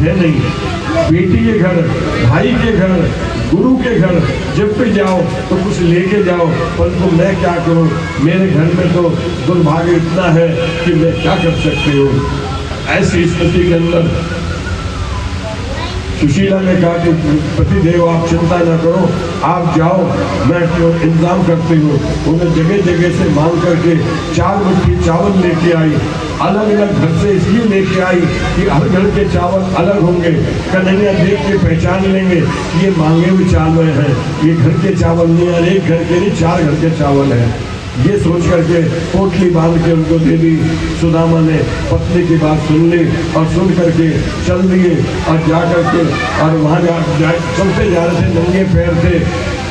है नहीं। बेटी के घर, भाई के घर, गुरु के घर जब भी जाओ तो कुछ लेके जाओ, परंतु मैं क्या करूं, मेरे घर में तो दुर्भाग्य इतना है कि मैं क्या कर सकती हूँ। ऐसी स्थिति के अंदर सुशीला ने कहा कि पतिदेव आप चिंता न करो, आप जाओ, मैं इंतजाम करती हूँ। उन्हें जगह जगह से मांग करके 4 मुट्ठी चावल लेके आई। अलग अलग घर से इसलिए लेके आई कि हर घर के चावल अलग होंगे, कन्हैया देख के पहचान लेंगे ये मांगे हुए चावल हैं, ये घर के चावल नहीं है, एक घर के नहीं 4 घर के चावल हैं। ये सोच करके पोटली बांध के उनको दे दी। सुदामा ने पत्नी की बात सुन ली और सुन करके चल दिए और जा करके और वहाँ चलते जा रहे थे, नंगे पैर थे,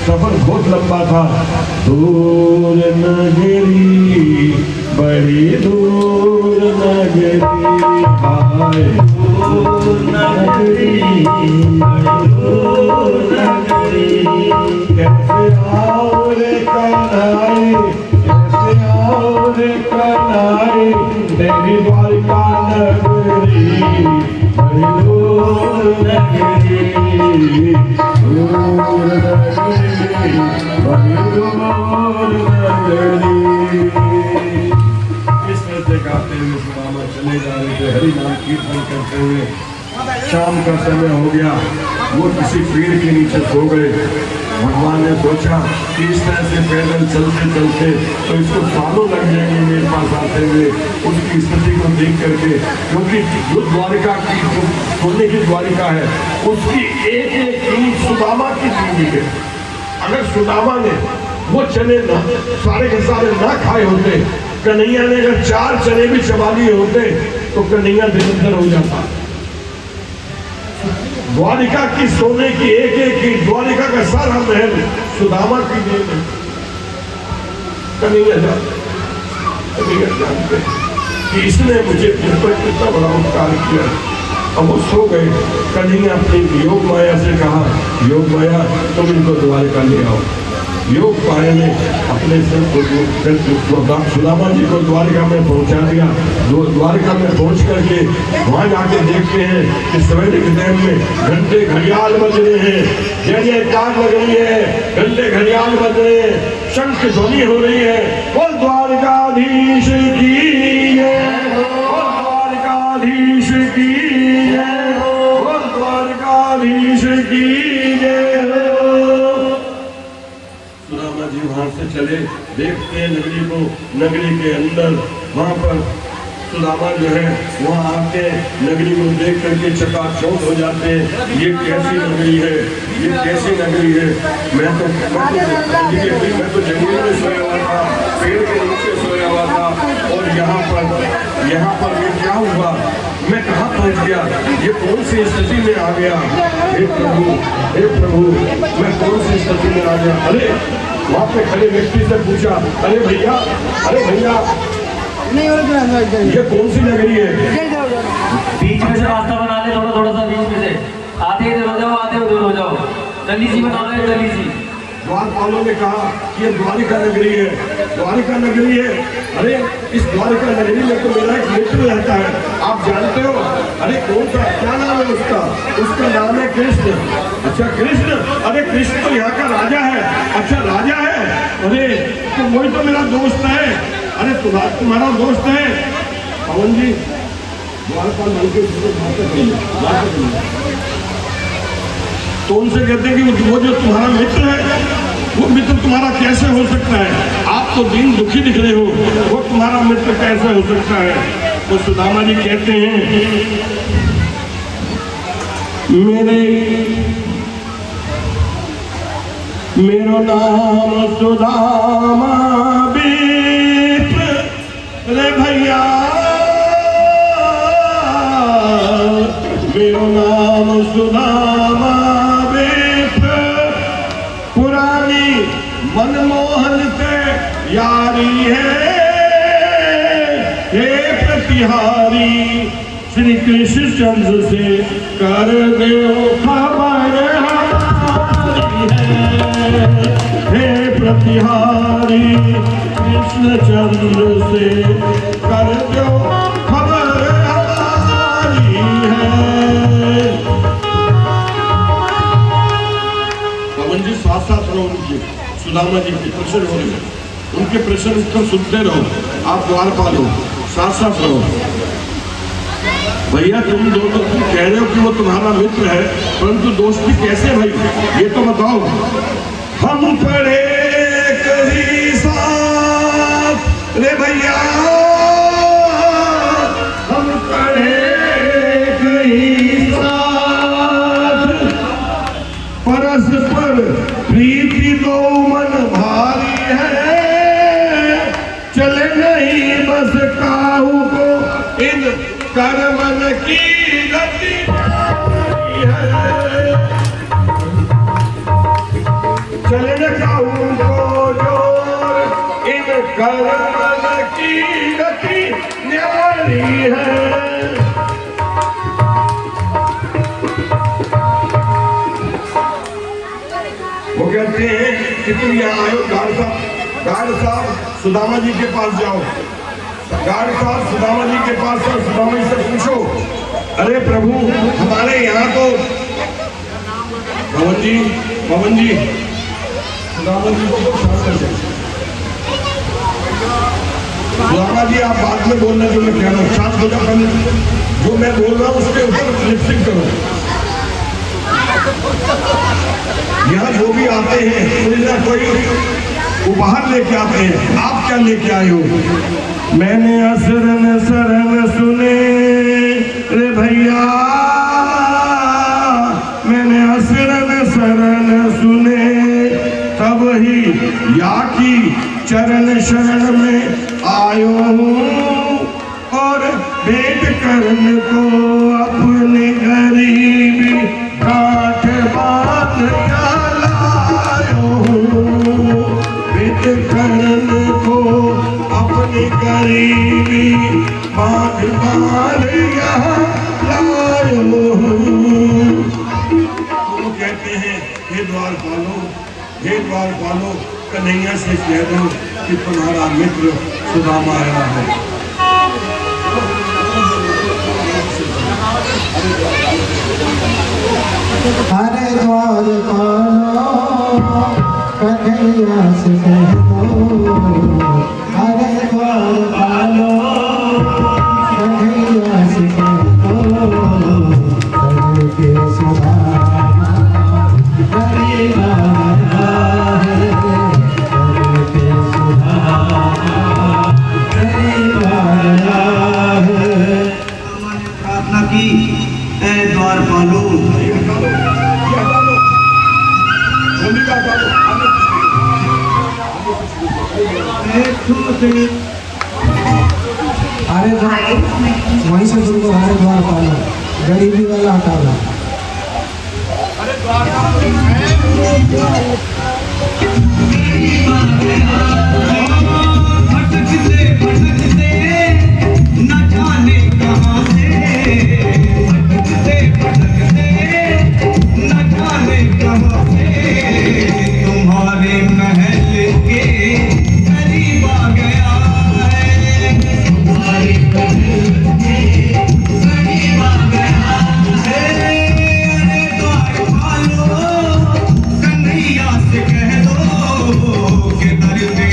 सफर बहुत लंबा था। दूर नगरी बड़ी दूर नगरी, आए दूर नगरी बड़ी दूर नगरी, कैसे आओ रे कन्हई, कैसे आओ रे कन्हई, तेरी द्वारिका नगरी बड़ी दूर नगरी, दूर नगरी बड़ी दूर नगरी। इस तरह से गाते हुए सुदामा चले जा रहे थे, हरि नाम कीर्तन करते हुए। शाम का समय हो गया, वो किसी पेड़ के नीचे सो गए। भगवान ने सोचा कि इस तरह से पैदल चलते चलते तो इसको सालों लग जाएंगे मेरे पास आते हुए। उसकी स्थिति को देख करके, क्योंकि जो द्वारिका की सोने की द्वारिका है उसकी एक एक ईंट सुदामा की दी है। अगर सुदामा ने वो चने ना सारे के सारे ना खाए होते, कन्हैया ने अगर 4 चने भी चबा लिए होते तो कन्हैया निरंतर हो जाता। द्वारिका की सोने की एक एक ईंट, द्वारिका का सारा महल सुदामा की देन है। कन्हैया जानते कि इसने मुझे कितना बड़ा उपकार किया। अब वो सो गए। कन्हैया अपनी योग माया से कहा, योग माया तुम इनको द्वारिका ले आओ। योग माया ने अपने सुदामा जी को द्वारिका में पहुंचा दिया। द्वारिका में पहुंच करके वहां जाके देखते हैं कि सवेरे के टाइम में घंटे घड़ियाल बज रहे हैं, जय जयकार लग रही है, घंटे घड़ियाल बज रहे हैं, शंख ध्वनि हो रही है। बोल द्वारकाधीश की जय, बोल द्वारकाधीश की जय, बोल द्वारकाधीश की जय। सुदामा जी वहां से चले, देखते हैं नगरी को। नगरी के अंदर वहां पर सुदामा जो है वहाँ आके नगरी को देख करके चकाचौंध हो जाते हैं। ये कैसी नगरी है, ये कैसी नगरी है। मैं तो जंगल में सोया हुआ था, पेड़ के नीचे सोया हुआ था, और यहाँ पर ये क्या हुआ, मैं कहाँ पहुँच गया, ये कौन सी स्थिति में आ गया। हे प्रभु मैं कौन सी स्थिति में आ गया। अरे वहाँ पे खड़े व्यक्ति से पूछा, अरे भैया ये कौन सी नगरी है। बीच में से रास्ता बना ले, थोड़ा सा बीच में से, आते इधर हो जाओ, आते उधर हो जाओ, गली सी बना ले, गली सी। द्वारपालों ने कहा कि ये द्वारिका नगरी है, द्वारिका नगरी है। अरे इस द्वारिका नगरी में तो मेरा एक मित्र रहता है, आप जानते हो। अरे कौन सा, क्या नाम है उसका? उसका नाम है कृष्ण। अच्छा कृष्ण, अरे कृष्ण तो यहाँ का राजा है। अच्छा राजा है, अरे तो वही तो मेरा दोस्त है। अरे तुम्हारा दोस्त है पवन जी। द्वारपाल तो उनसे कहते हैं कि वो जो तुम्हारा मित्र है, वो मित्र तुम्हारा कैसे हो सकता है? आप तो दिन दुखी दिख रहे हो, वो तुम्हारा मित्र कैसे हो सकता है? तो सुदामा जी कहते हैं, मेरो नाम सुदामा रे भैया, मेरो नाम सुदामा पुरानी मनमोहन से यारी है। हे प्रतिहारी श्री कृष्ण चंद्र से कर दो खबर हमारी है। हे प्रतिहारी कृष्ण चंद्र से कर दो खबर हमारी है। सुदामा जी के प्रश्न हो रहे हैं, उनके प्रश्न उत्तर सुनते रहो, आप द्वारपाल हो, साथ साथ रहो। भैया तुम दोनों कह रहे हो कि वो तुम्हारा मित्र है, परंतु दोस्ती कैसे भाई, ये तो बताओ। हम पढ़े कहीं साथ रे भैया, हम पढ़े कहीं साथ, परस्पर प्रीति दो मन भारी है, चले नहीं बस काहू को इन कर्मन की गति है, चले न काहू को जोर इन कर्मन की गति न्यारी है। वो कहते हैं कि तुम यहाँ आयो गार्ड साहब सुदामा जी के पास जाओ, गार्ड साहब सुदामा जी के पास जाओ, सुदामा जी से पूछो, अरे प्रभु हमारे यहाँ तो पवन जी सुदामा जी को सुदामा जी आप बाद में बोलना जो मैं कह रहा हूँ, शांत हो जाओ, जो मैं बोल रहा हूँ उसके ऊपर लिपसिंग करो। यहाँ जो भी आते हैं कोई ना कोई उपहार लेके आते हैं, आप क्या लेके आए हो? मैंने असरन शरण सुने रे भैया, मैंने असरन शरण सुने, तब ही या की चरण शरण में आयो हूँ, और भेंट करने को अपने गरीबी गांठ बांध लायो हूँ, भेंट करने को अपनी गरीबी बांध यहाँ लायो हूँ। वो कहते हैं हे द्वारपालो कन्हैया से कह दो कि तुम्हारा मित्र सुदामा आया है। अरे द्वारपालो कन्हैया से कह दो, अरे द्वारपालो कन्हैया से कह दो, करके सुदामा गरीब आया है, करके सुदामा गरीब आया है। मैंने प्रार्थना की, ऐ द्वारपालो अरे वहीं से शुरू करो, अरे द्वारपालो गरीबी वाला हटा लो। भटकते भटकते न जाने कहाँ से, भटकते भटकते न जाने कहाँ से, तुम्हारे महल के करीब आ गया है, तुम्हारे महल के करीब आ गया है। अरे द्वारपालो कन्हैया से कह दो कि दर पे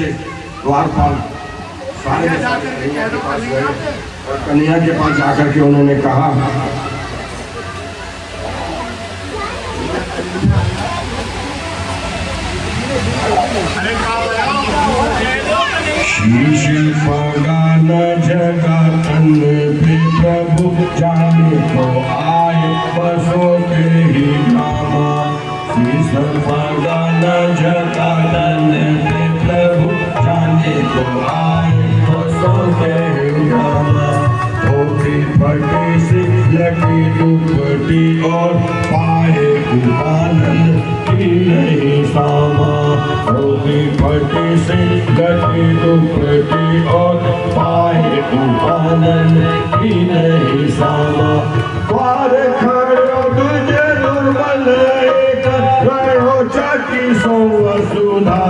से द्वारपाल सारे कन्हैया के पास गए और कन्हैया के पास जाकर के उन्होंने कहा, शीश फगान जगतन पे प्रभु जाने को आए बसोते ही गामा। शीश फगान जगतन पे प्रभु जाने को आए बसोते ही गामा। धोती फटी सी लगी दुपट्टी और पाए आनंद की नहीं सामा। धोती फटी सी लगी दुपट्टी और पाए आनंद की नहीं सामा। द्वार खड़ो तुझे दुर्बल एक रहो चाकी सो वसुधा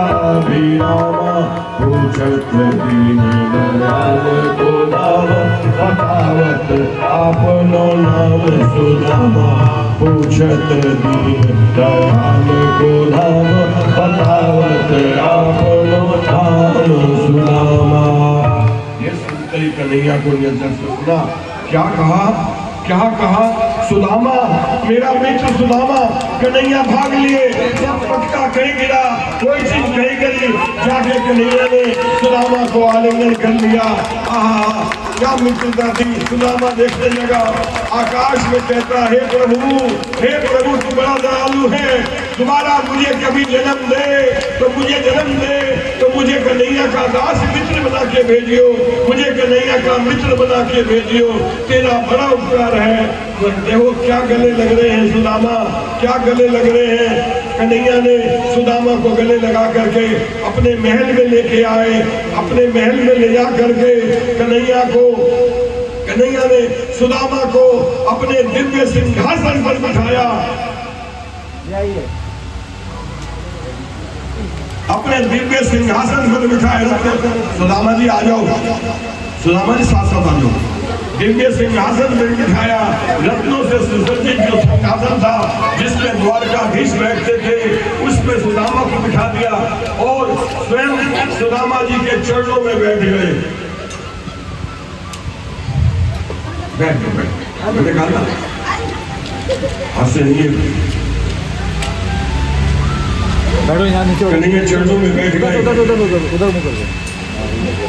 विरामा। पूछत दीन दयाल को नाम बतावत आपनो नाम सुदामा। पूछत दीन दयाल को नाम बतावत आपनो नाम सुदामा। ये सुनते ही कन्हैया को निरंतर सुना, क्या कहा, क्या कहा, सुदामा मेरा मित्र सुदामा। कन्हैया भाग लिए, सब पटका कहीं गिरा, कोई चीज नहीं करी। जाके कन्हैया ने सुदामा को आलिंगन कर लिया। आहा क्या मित्रता थी। सुदामा देखने लगा, आकाश में कहता, हे प्रभु तू बड़ा दयालु है, दोबारा मुझे कभी जन्म दे तो मुझे जन्म दे तो मुझे कन्हैया का दास मित्र बना के भेजियो, मुझे कन्हैया का मित्र बना के भेजियो, तेरा बड़ा उपकार है। देखो क्या गले लग रहे हैं सुदामा, क्या गले लग रहे हैं। कन्हैया ने सुदामा को गले लगा करके अपने महल में लेके आए। अपने महल में ले जा करके कन्हैया ने सुदामा को अपने दिव्य सिंहासन पर बिठाया। अपने दिव्य सिंहासन पर बिठाए। सुदामा जी आ जाओ, सुदामा जी साथ साथ आ जाओ। दिव्य सिंहासन पर बिठाया। रत्नों से सुसज्जित जो सिंहासन था जिसमें द्वारकाधीश बैठते थे, उस पे सुदामा को बिठा दिया और स्वयं सुदामा जी के चरणों में बैठ गए। मैंने कहा ना हंसे नहीं, कन्हैया चरणों में बैठ गए।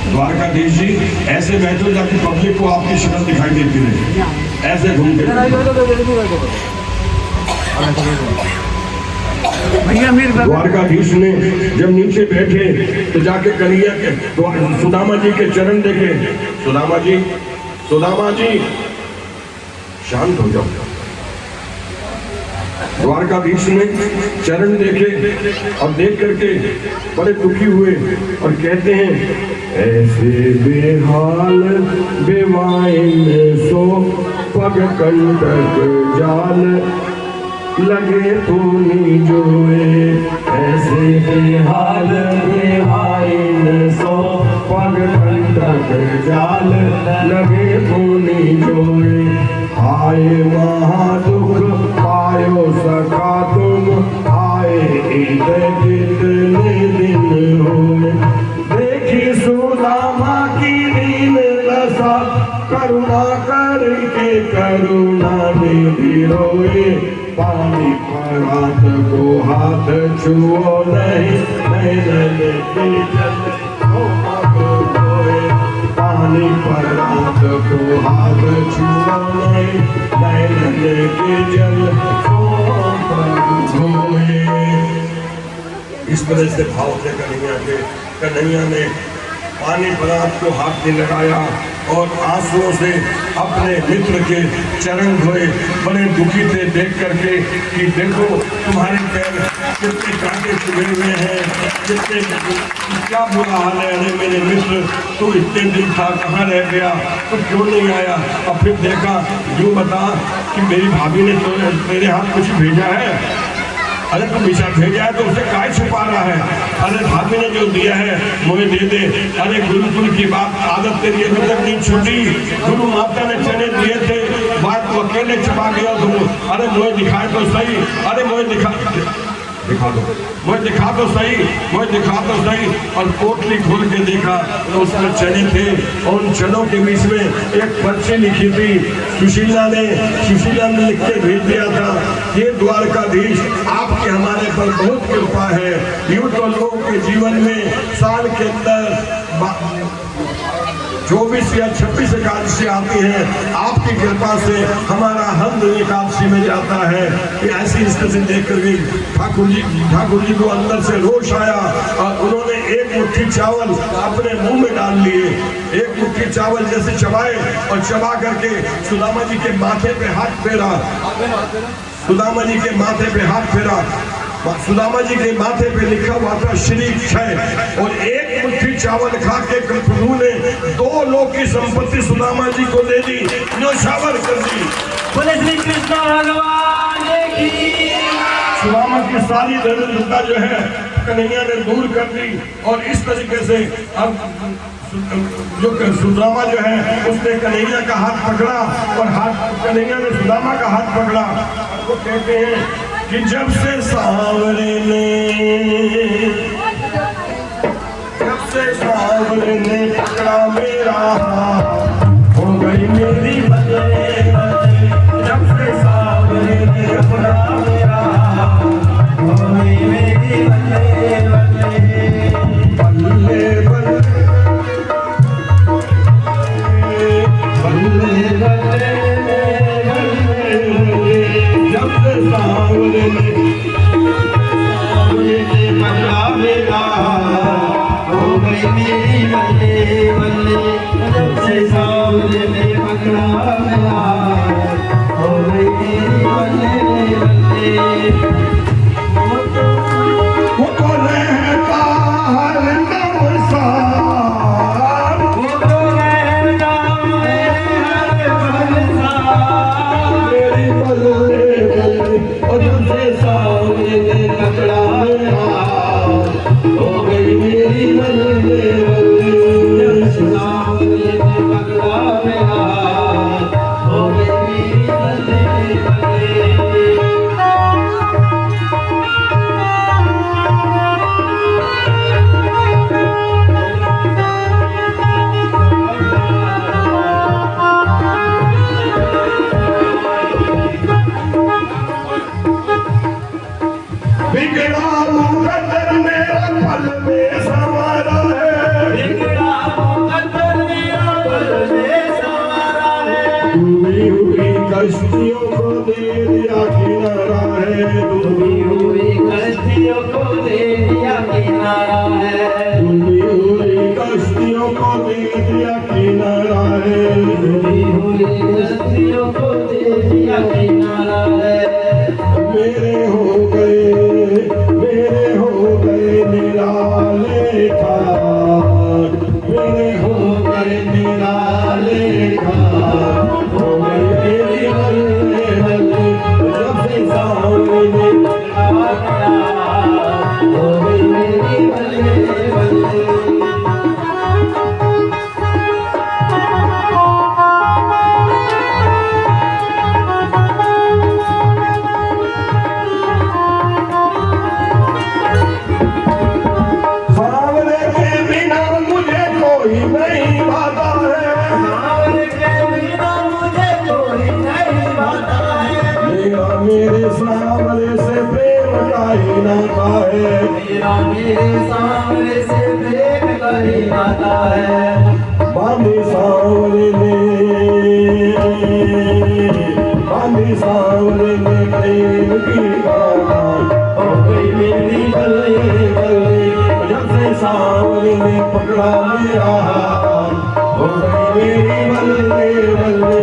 द्वारकाधीश जी ऐसे बैठो जाके पब्लिक को आपकी शक्ल दिखाई देती रहे, ऐसे घूमते। द्वारकाधीश ने जब नीचे बैठे तो जाके कन्हैया के सुदामा जी के चरण देखे। सुदामा जी शांत हो जाओ। द्वारकाधीश ने चरण देखे और देख करके बड़े दुखी हुए और कहते हैं, ऐसे बेहाल बेवाइन सो पग कंटक जाल लगे पूनी जोए। ऐसे बेहाल बेवाइन सो पग कंटक जाल लगे पूनी जोए। आए महादुख पायो सखा तुम, आए ईद कितने दिन हुए। देखी सुदामा की दीन दशा, करुणा करके करुणा निधि रोए। पानी पर हाथ को हाथ छुओ नहीं, नैनन के जल को मत धोए। पानी पर हाथ को हाथ छुओ नहीं, नैनन के जल को मत धोए। इस तरह से भाव से कन्हैया ने पानी पर हाथ को हाथ नहीं लगाया और आंसुओं से अपने मित्र के चरण धोए। बड़े दुखी थे देख करके कि देखो तुम्हारे पैर कितने कांटे चुभे हुए हैं, कितने क्या बुरा हाल है। अरे मेरे मित्र तू इतने दिन था, कहाँ रह गया, तू क्यों नहीं आया। और फिर देखा, यूँ बता कि मेरी भाभी ने तो तेरे हाथ कुछ भेजा है। अरे तू विषय भेजा है तो उसे काय छुपा रहा है। अरे भाभी ने जो दिया है मुझे दे दे। अरे गुरुकुल की बात आदत तेरी अभी तक नहीं छूटी। गुरु माता ने चने दिए थे, बात तो अकेले छुपा गया तुम। अरे मुझे दिखाए तो सही, अरे मुझे दिखा। दिखा दो, मुझे दिखा दो सही, मुझे दिखा दो सही। और पोटली खोल के देखा तो उसमें चने थे और उन चनों के बीच में एक पर्ची लिखी थी। सुशीला ने लिख के भेज दिया था, ये द्वारकाधीश आपकी हमारे पर बहुत कृपा है। यूं तो लोगों के जीवन में साल के अंदर 24 या 26 एकादशी आती है, आपकी कृपा से हमारा हर दिन एकादशी में जाता है। कि ऐसी स्थिति देख कर भी ठाकुर जी को अंदर से रोष आया और उन्होंने एक मुट्ठी चावल अपने मुंह में डाल लिए। एक मुट्ठी चावल जैसे चबाए और चबा करके सुदामा जी के माथे पे हाथ फेरा, सुदामा जी के माथे पे हाथ फेरा। सुदामा जी के माथे पे लिखा हुआ था श्री क्षय, और एक मुट्ठी चावल खा के प्रभु ने 2 लोक की संपत्ति सुदामा जी को दे दी, न्योछावर कर दी। बोले श्री कृष्ण भगवान की। सुदामा की सारी दरिद्रता जो है कन्हैया ने दूर कर दी। और इस तरीके से अब जो सुदामा जो है उसने कन्हैया का हाथ पकड़ा और कन्हैया ने सुदामा का हाथ पकड़ा। वो कहते हैं कि जब से सांवरे ने पकड़ा मेरा हाथ, हो गई मेरी बल्ले बल्ले। जब से सांवरे ने पकड़ा मेरा हाथ, हो गई मेरी बल्ले बल्ले बल्ले बल्ले बल्ले बल्ले। जब से सांवरे ने पकड़ा मेरा हाथ, हो गई मेरी बल्ले बल्ले। जब से सांवरे ने पकड़ा मेरा हाथ, हो गई मेरी बल्ले बल्ले। वो तो रहता हर नवसार, वो तो रहता हर नवसार मेरी बल्ले बल्ले। और जब से सांवरे ने पकड़ा मेरा हाथ, हो गई मेरी बल्ले बल्ले। जब से सांवरे ने पकड़ा मेरा हाथ, हो गई मेरी बल्ले बल्ले। बिगड़ा मुकद्दर मेरा पल में संवारा है, बिगड़ा मुकद्दर मेरा पल में संवारा है। डूबी हुई कश्तियों को दे दिया किनारा है, डूबी हुई कश्तियों को दे दिया किनारा है। डूबी हुई कश्तियों को दे दिया किनारा है, डूबी हुई कश्तियों को दे दिया किनारा है। मेरे हो गए निराले खान, मेरे हो गए निराले खान, हो गई मेरी बल्ले बल्ले। जब से सांवरे ने पकड़ा मेरा हाथ, हो गई मेरी बल्ले बल्ले। मेरे सांवरे से प्रेम का ही नाता है, मेरा मेरे सांवरे से प्रेम का ही नाता है। बांधी सांवरे ने प्रेम की गाथा, हो गई मेरी बल्ले बल्ले। जब से सांवरे ने पकड़ा मेरा हाथ, हो गई मेरी बल्ले बल्ले।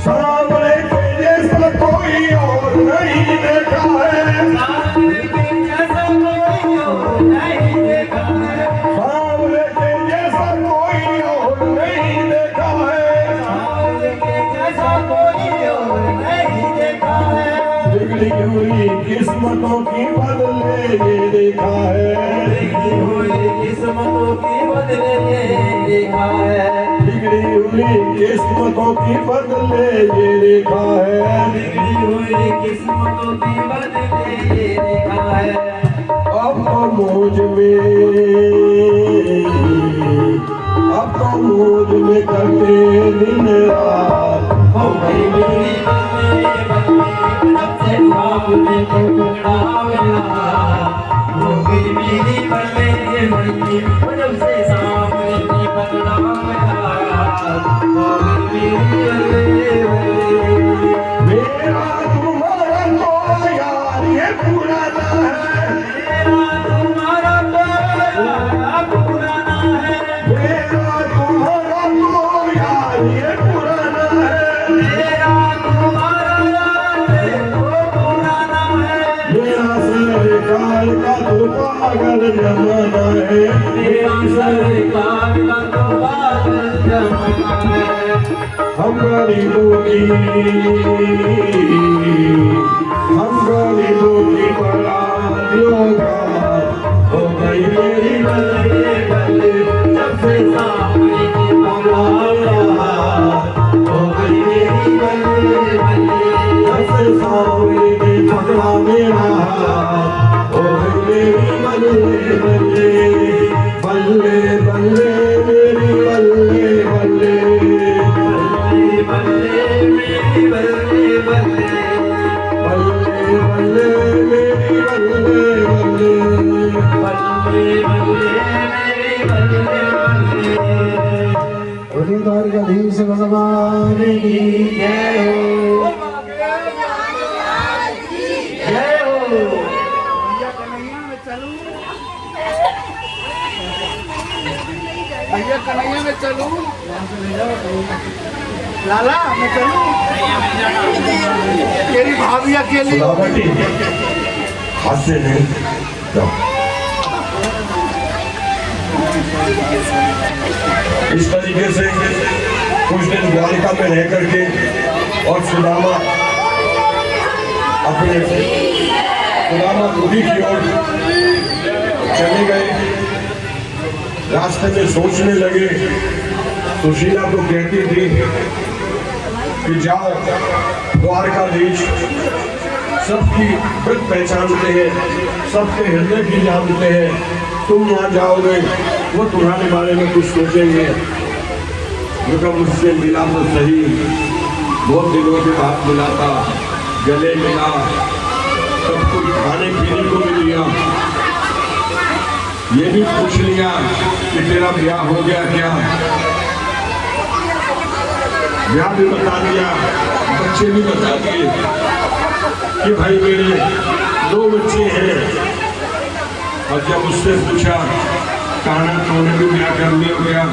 सांवरे के जैसा कोई और नहीं देखा है, सांवरे के जैसा कोई और नहीं देखा है। सांवरे के जैसा कोई और नहीं देखा है, सांवरे के जैसा कोई और नहीं देखा है। बिगड़ी हुई किस्मतों की बदले ये देखा है, की बदले ये रेखा है, बिगड़ी हुई किस्मतों की बदले ये रेखा है, बिगड़ी हुई किस्मतों की बदले ये रेखा है। अब तो मुझ में करते दिन रात हो गई मेरी बदले बदले, जब से सामने को टुकड़ा मिला। हो गई मेरी बदले बदले, जब से सामने को टुकड़ा मिला। हो गई मेरी बदले बदले। मेरा तुम्हारा तो यार ये पुराना है, मेरा तुम्हारा तो पुराना है, मेरा तुम्हारा तो यार ये पुराना है, मेरा तुम्हारा तो पुराना है, मेरा सरकार का तो पागल जमाना है, मेरा सरकार का तो पागल जमाना है। हम गरीबों की बरातियों का हो गई मेरी बल्ले बल्ले, जब से सामने की पगला हो गई मेरी बल्ले बल्ले, जब से सामने की पकड़ा मेरा हो गई मेरी बल्ले बल्ले बल्ले बल्ले मेरी बल्ले बल्ले बल्ले मेरी बल्ले बल्ले, बल्ले बल्ले मेरी बल्ले बल्ले बल्ले बल्ले मेरी बल्ले बल्ले। बोलिए द्वारकाधीश भगवान की जय हो, जय हो। भैया कन्हैया में चलूं, लाला मैं चलूं, तेरी भाभी अकेली सदावती हाथ से नहीं जाओ। इस तरीके से कुछ दिन द्वारिका में रह करके और सुदामा गुड़ी की ओर चले गए। रास्ते में सोचने लगे, सुशीला तो कहती थी कि जाओ द्वारकाधीश सबकी वृत्त पहचानते हैं, सबके हृदय की जानते हैं, तुम वहाँ जाओगे वो तुम्हारे बारे में कुछ सोचेंगे। उनका मुझसे मिला तो सही, बहुत दिनों के बाद मिला था, गले मिला, सब कुछ खाने पीने को मिल गया, ये भी पूछ लिया कि तेरा ब्याह हो गया क्या, ब्याह भी बता दिया, बच्चे भी बता दिए कि भाई मेरे 2 बच्चे हैं। और जब उससे पूछा कहना तूने भी ब्याह कर लियो क्या,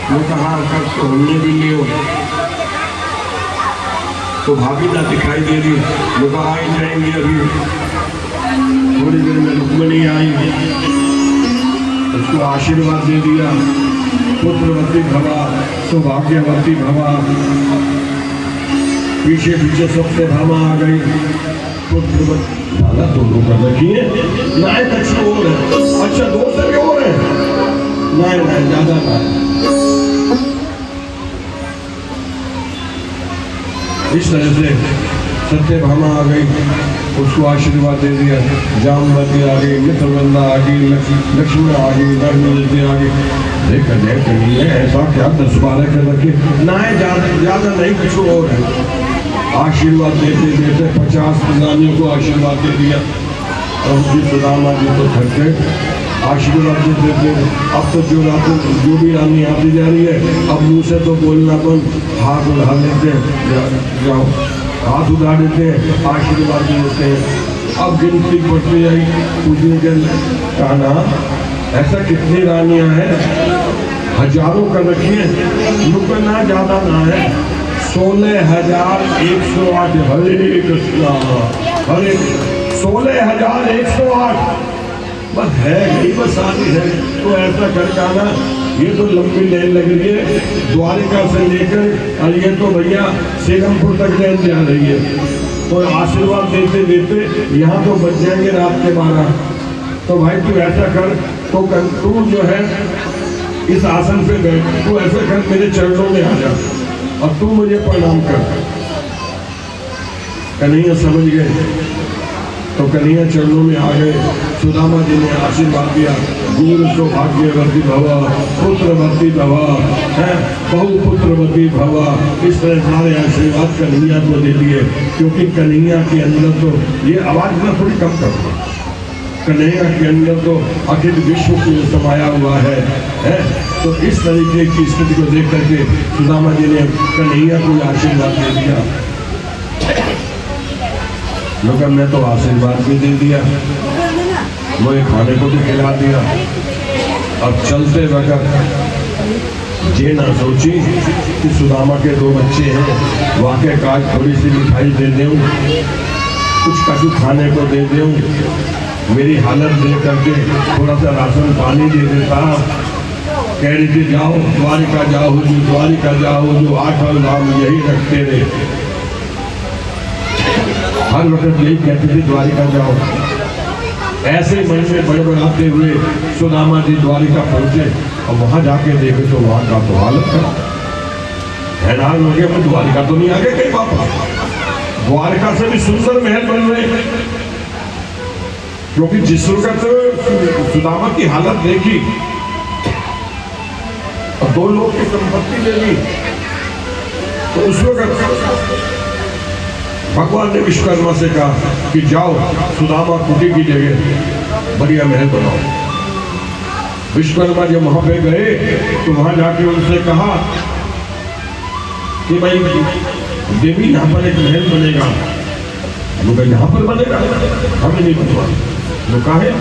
वो कहा कर तो हमने भी लियो। तो भाभी ना दिखाई दे रही, वो कहा आई जाएंगे अभी थोड़ी देर में, रुक्मिणी आई, उसको आशीर्वाद दे दिया, पुत्रवती भवा सौभाग्यवती भवा। पीछे पीछे सबसे भामा आ गई, पुत्रवती दादा दोनों कर रखी है ना, एक अच्छा और है, अच्छा 2 से भी और है ना, ज्यादा ना। इस तरह से सत्यभामा आ गई, उसको आशीर्वाद दे दिया, जामवती आ गई, मित्रवृंदा आ गई, लक्ष्मण आ गई, नर्मदती आ गई। देख नहीं है ऐसा क्या 10-12 कर रखे ना है, ज्यादा नहीं, कुछ और है। आशीर्वाद देते देते 50 रानियों को आशीर्वाद दे दिया। और जी सुदामा जी तो थक गए, आशीर्वाद देते देते अब तो जो भी रानी आती जा रही है, अब मुँह से तो बोलना बंद, हाथ उड़ा लेते जाओ, हाथ उड़ा देते हैं, आशीर्वाद देते हैं। अब गिनती बढ़ती आई, पूछने के कहना ऐसा कितनी रानियां हैं, हजारों कर रखी है, रुकना ज्यादा ना है, 16,108। हरे कृष्णा, हरे 16,108 बस है, यही बस आती है। तो ऐसा कर जाना, ये तो लंबी लाइन लग रही है, द्वारिका से लेकर और ये तो भैया सेलमपुर तक लाइन जा रही है। तो आशीर्वाद देते देते यहाँ तो बच जाएंगे रात के 12। तो भाई तू ऐसा कर, तो तू जो है इस आसन पे बैठ, तू ऐसे कर मेरे चरणों में आ जा और तू मुझे प्रणाम कर। कन्हैया समझ गए तो कन्हैया चरणों में आ गए। सुदामा जी ने आशीर्वाद दिया, गुरु सौभाग्यवती भव, पुत्रवती भव, है बहुपुत्रवती भव। इस तरह सारे आशीर्वाद कन्हैया को दे दिए, क्योंकि कन्हैया के अंदर तो ये आवाज ना थोड़ी कम करो, कन्हैया के अंदर तो अखिल विश्व को समाया हुआ है। तो इस तरीके की स्थिति को देख करके सुदामा जी ने कन्हैया को आशीर्वाद दे दिया। लोग हमने तो आशीर्वाद भी दे दिया, मुझे खाने को भी खिला दिया। अब चलते वक्त ये ना सोची कि सुदामा के 2 बच्चे हैं, वाकई काज थोड़ी सी मिठाई दे दूं, कुछ कछु खाने को दे दूं, मेरी हालत देख करके थोड़ा सा राशन पानी दे देता। कह रही थी जाओ द्वारिका जाओ, जो द्वारिका जाओ, जो 8 नाम यही रखते रहे। हर वक्त यही कहती थी द्वारिका जाओ। ऐसे मन में बड़बड़ाते हुए सुदामा जी द्वारिका पहुंचे और वहां जाके देखे तो वहां का तो हालत खराब, हैरान हो गया। द्वारिका तो नहीं आगे कहीं वापस, द्वारिका से भी सुंदर महल बन रहे, क्योंकि जिस वक्त सुदामा की हालत देखी और 2 लोग की संपत्ति ले ली, तो उस वक्त भगवान ने विश्वकर्मा से कहा कि जाओ सुदामा कुटी की जगह बढ़िया महल बनाओ। विश्वकर्मा जब वहां पे गए तो वहां जाके उनसे कहा कि भाई देवी यहाँ पर एक महल बनेगा। लोग यहाँ पर बनेगा, हमें नहीं बनवा। लोग कहा है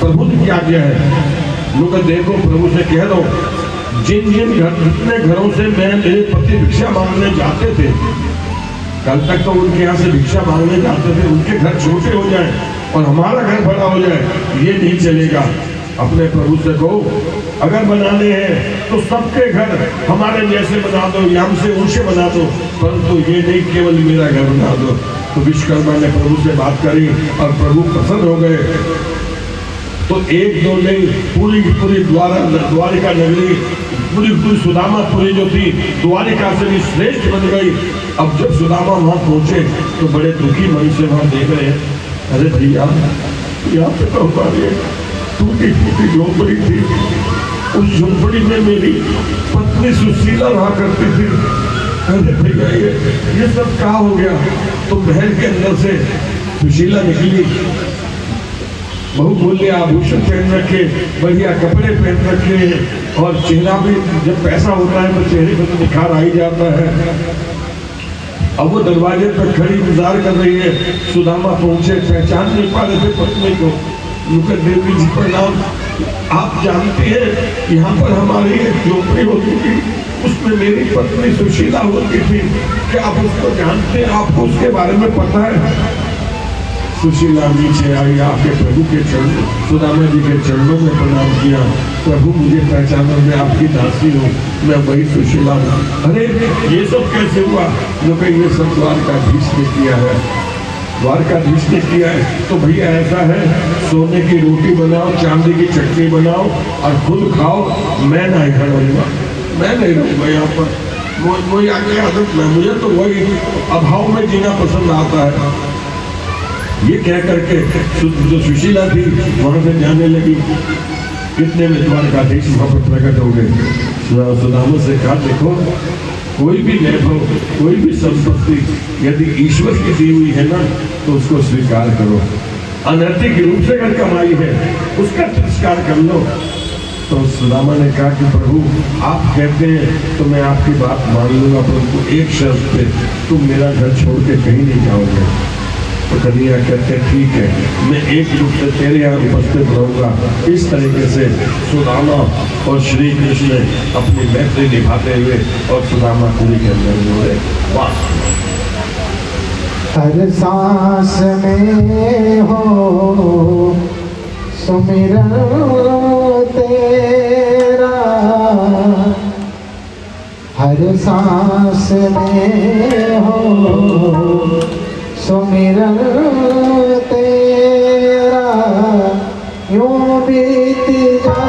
प्रभु की आज्ञा है। लोग देखो प्रभु से कह दो जिन जितने घरों से मैं मेरे पति भिक्षा मांगने जाते थे, कल तक तो उनके यहाँ से भिक्षा मांगने जाते थे, उनके घर छोटे हो जाए और हमारा घर बड़ा हो जाए, ये नहीं चलेगा। अपने प्रभु से कहो अगर बनाने हैं तो सबके घर हमारे जैसे बना दो, हमसे ऊंचे बना दो, परंतु ये नहीं केवल मेरा घर बना दो। तो विश्वकर्मा ने प्रभु से बात करी और प्रभु प्रसन्न हो गए। तो 1-2 नहीं, पूरी द्वारिका नगरी, पूरी सुदामापुरी जो थी द्वारिका से भी श्रेष्ठ बन गई। अब जब सुदामा वहां पहुंचे तो बड़े दुखी मन से वहां देख रहे हैं, अरे भैया यहाँ पे तो हमारी टूटी फूटी झोंपड़ी थी, उस झोंपड़ी में मेरी पत्नी सुशीला रहा करती थी। अरे भैया ये सब क्या हो गया? तो महल के अंदर से सुशीला निकली, बहुमूल्य आभूषण पहन रखे, बढ़िया कपड़े पहन रखे, और चेहरा भी जब पैसा होता है तो चेहरे पर तो निखार आ ही जाता है। अब वो दरवाजे पर खड़ी इंतजार कर रही है। सुदामा पहुंचे, पहचान नहीं पा रहे थे पत्नी को। उनके देवी जी प्रणाम, आप जानते हैं यहाँ पर हमारी एक झोपड़ी होती थी, उसमें मेरी पत्नी सुशीला होती थी, क्या आप उसको जानते हैं? आपको उसके बारे में पता है? सुशीला नीचे आई, आपके प्रभु के चरणों, सुदामा जी के चरणों में प्रणाम किया। प्रभु मुझे पहचाना, मैं आपकी दासी हूँ, मैं वही सुशीला हूँ। अरे ये सब कैसे हुआ? जो कि ये सब द्वारकाधीश ने किया है, द्वारकाधीश ने किया है। तो भैया ऐसा है, सोने की रोटी बनाओ, चांदी की चटनी बनाओ और खुद खाओ, मैं नहीं खड़ूंगा, मैं नहीं रहूँगा यहाँ पर। वही आगे आदत में, मुझे तो वही अभाव में जीना पसंद आता है। ये कह करके जो सुशीला थी वहां से जाने लगी। कितने में द्वारकाधीश वहां पर प्रकट हो गए। सुदामा से कहा देखो, कोई भी वैभव, कोई भी संपत्ति यदि ईश्वर की दी हुई है ना तो उसको स्वीकार करो। अनैतिक रूप से अगर कमाई है उसका तिरस्कार कर लो। तो सुदामा ने कहा कि प्रभु आप कहते हैं तो मैं आपकी बात मान लूंगा, परंतु एक शर्त पे, तुम मेरा घर छोड़ के कहीं नहीं जाओगे। तो कन्हैया कहते ठीक है, मैं एक रूप से तेरे यहाँ उपस्थित रहूंगा। इस तरीके से सुदामा और श्री कृष्ण अपनी मैत्री निभाते हुए और सुदामापुरी के अंदर वास। हर सांस में हो सुमिरन तेरा, हर सांस में हो सुमिरन तेरा, यूं बीत जा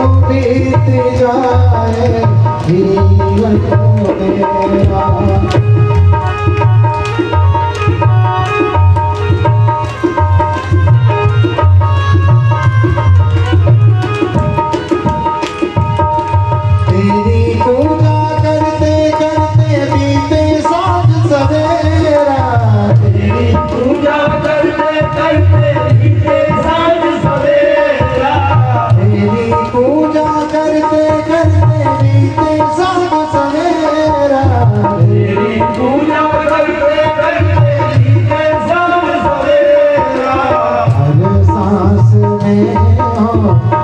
बीत जाए जीवन मेरा। तेरी पूजा करते करते बीते साँझ सवेरा। तेरी पूजा करते करते बीते साँझ सवेरा। तेरी पूजा करते करते बीते साँझ सवेरा। तेरी पूजा करते करते बीते साँझ सवेरा। हर सांस में हो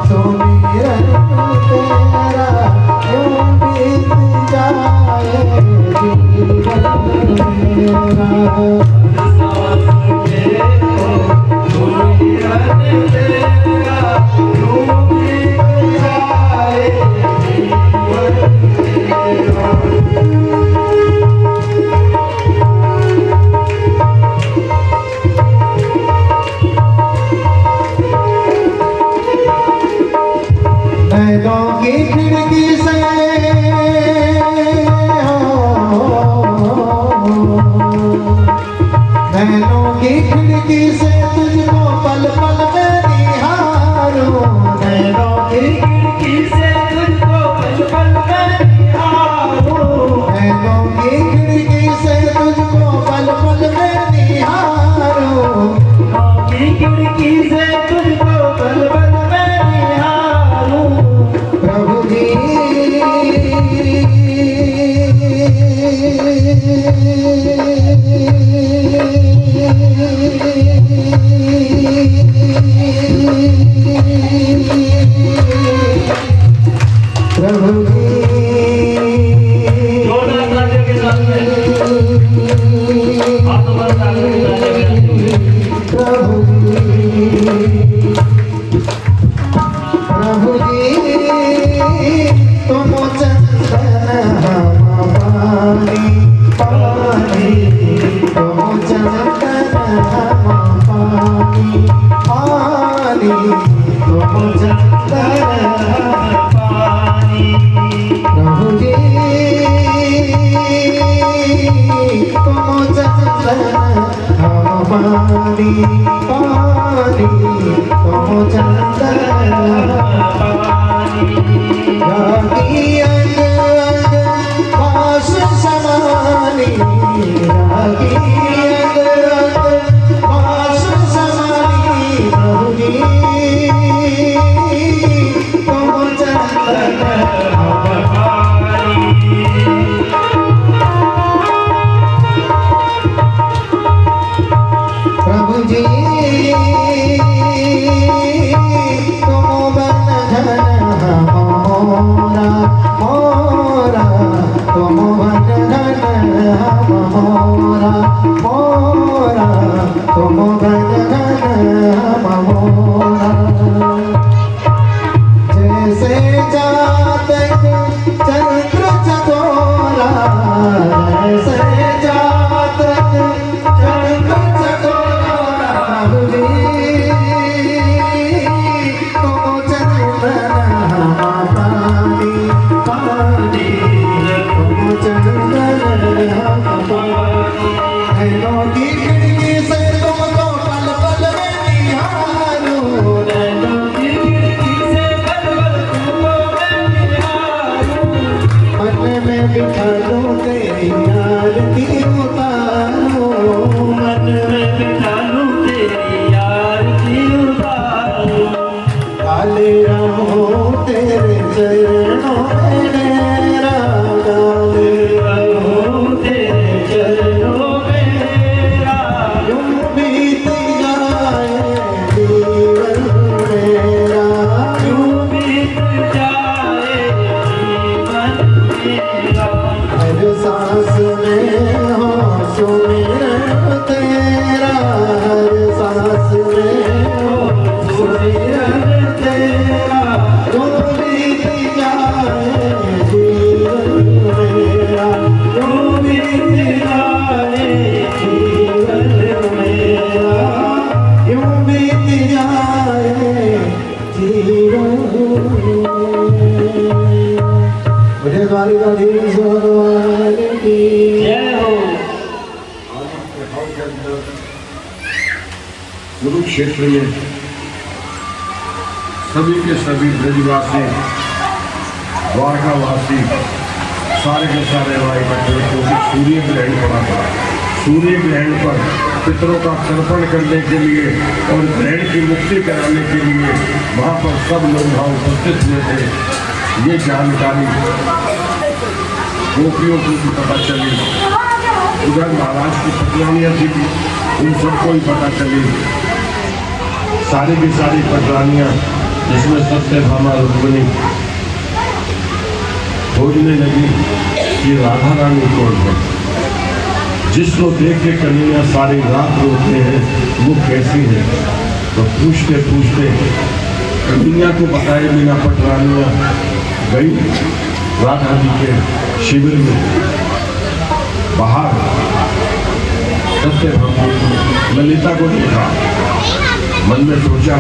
सुमिरन तेरा, यूं बीत जाए जीवन मेरा। नैनों की खिड़की से नैनों की खिड़की से तुझको पल पल में निहारूं। नैनों की खिड़की से तुझको पल पल में निहारूं। नैनों की खिड़की से तुझको पल पल में निहारूं। की खिड़की से तुझको पल पल में निहारूं। प्रभु जी प्रभु जी जोड़ा तालियों के साथ में हाथों पर तालियों के साथ में प्रभु प्रभु जी तुम चंदन हम पानी पानी। तुम चंदन हम पानी पानी। तुम चंदन पानी। प्रभु जी तुम चंदन हम पानी पानी। तुम चंदन रागी अंग अंग बास समानी। रागी अंग अंग बास समानी। प्रभु जी तुम चंदन प्रभु जी तुम बंधन मोरा मोरा। तुम बंधन मोरा मोरा। तुम बंधन मोरा। जैसे जातक चंद्र चकोरा। जैसे जातक चंद्र चकोरा। प्रभु जी तुम चंदन पानी पानी। तुम चंदन पानी। नैनों की खिड़की से तुमको पल पल में निहारूं। नैनों की खिड़की से पल पल तुमको मैं निहारूं। मन में बिठा लूं तेरी आरती उतारूं। मन में बिठा लूं तेरी आरती उतारूं। काले रहूं तेरे चरणों में मेरा। काले रहूं तेरे चरणों में मेरा। यूं बीत जाए जीवन मेरा। यूं बीत जाए जीवन मेरा। हर सांस में हो सुमिरन तेरा। हर सांस में हो सुमिरन तेरा। द्वारिकाधीश भगवान की जय हो। कुरुक्षेत्र में सभी के सभी ब्रजवासी द्वारकावासी सारे के सारे वहाँ इकट्ठे हुए, क्योंकि सूर्य ग्रहण पड़ा था। सूर्य ग्रहण पर पितरों का तर्पण करने के लिए और ग्रहण की मुक्ति कराने के लिए वहाँ पर सब लोग वहाँ उपस्थित हुए थे। ये जानकारी गोपियों को भी पता चली, उधर महाराज की पटरानियाँ थी, उन सबको ही पता चली। सारी की सारी पटरानियाँ, जिसमें सत्यभामा रुक्मिणी खोजने लगी कि राधा रानी कौन है, जिसको देख के कन्हैया सारी रात रोते हैं, वो कैसी है। तो पूछते पूछते कन्हैया को बताए बिना पटरानियाँ गई राधा जी के शिविर में। बाहर सत्यभामा ललिता को देखा, मन में सोचा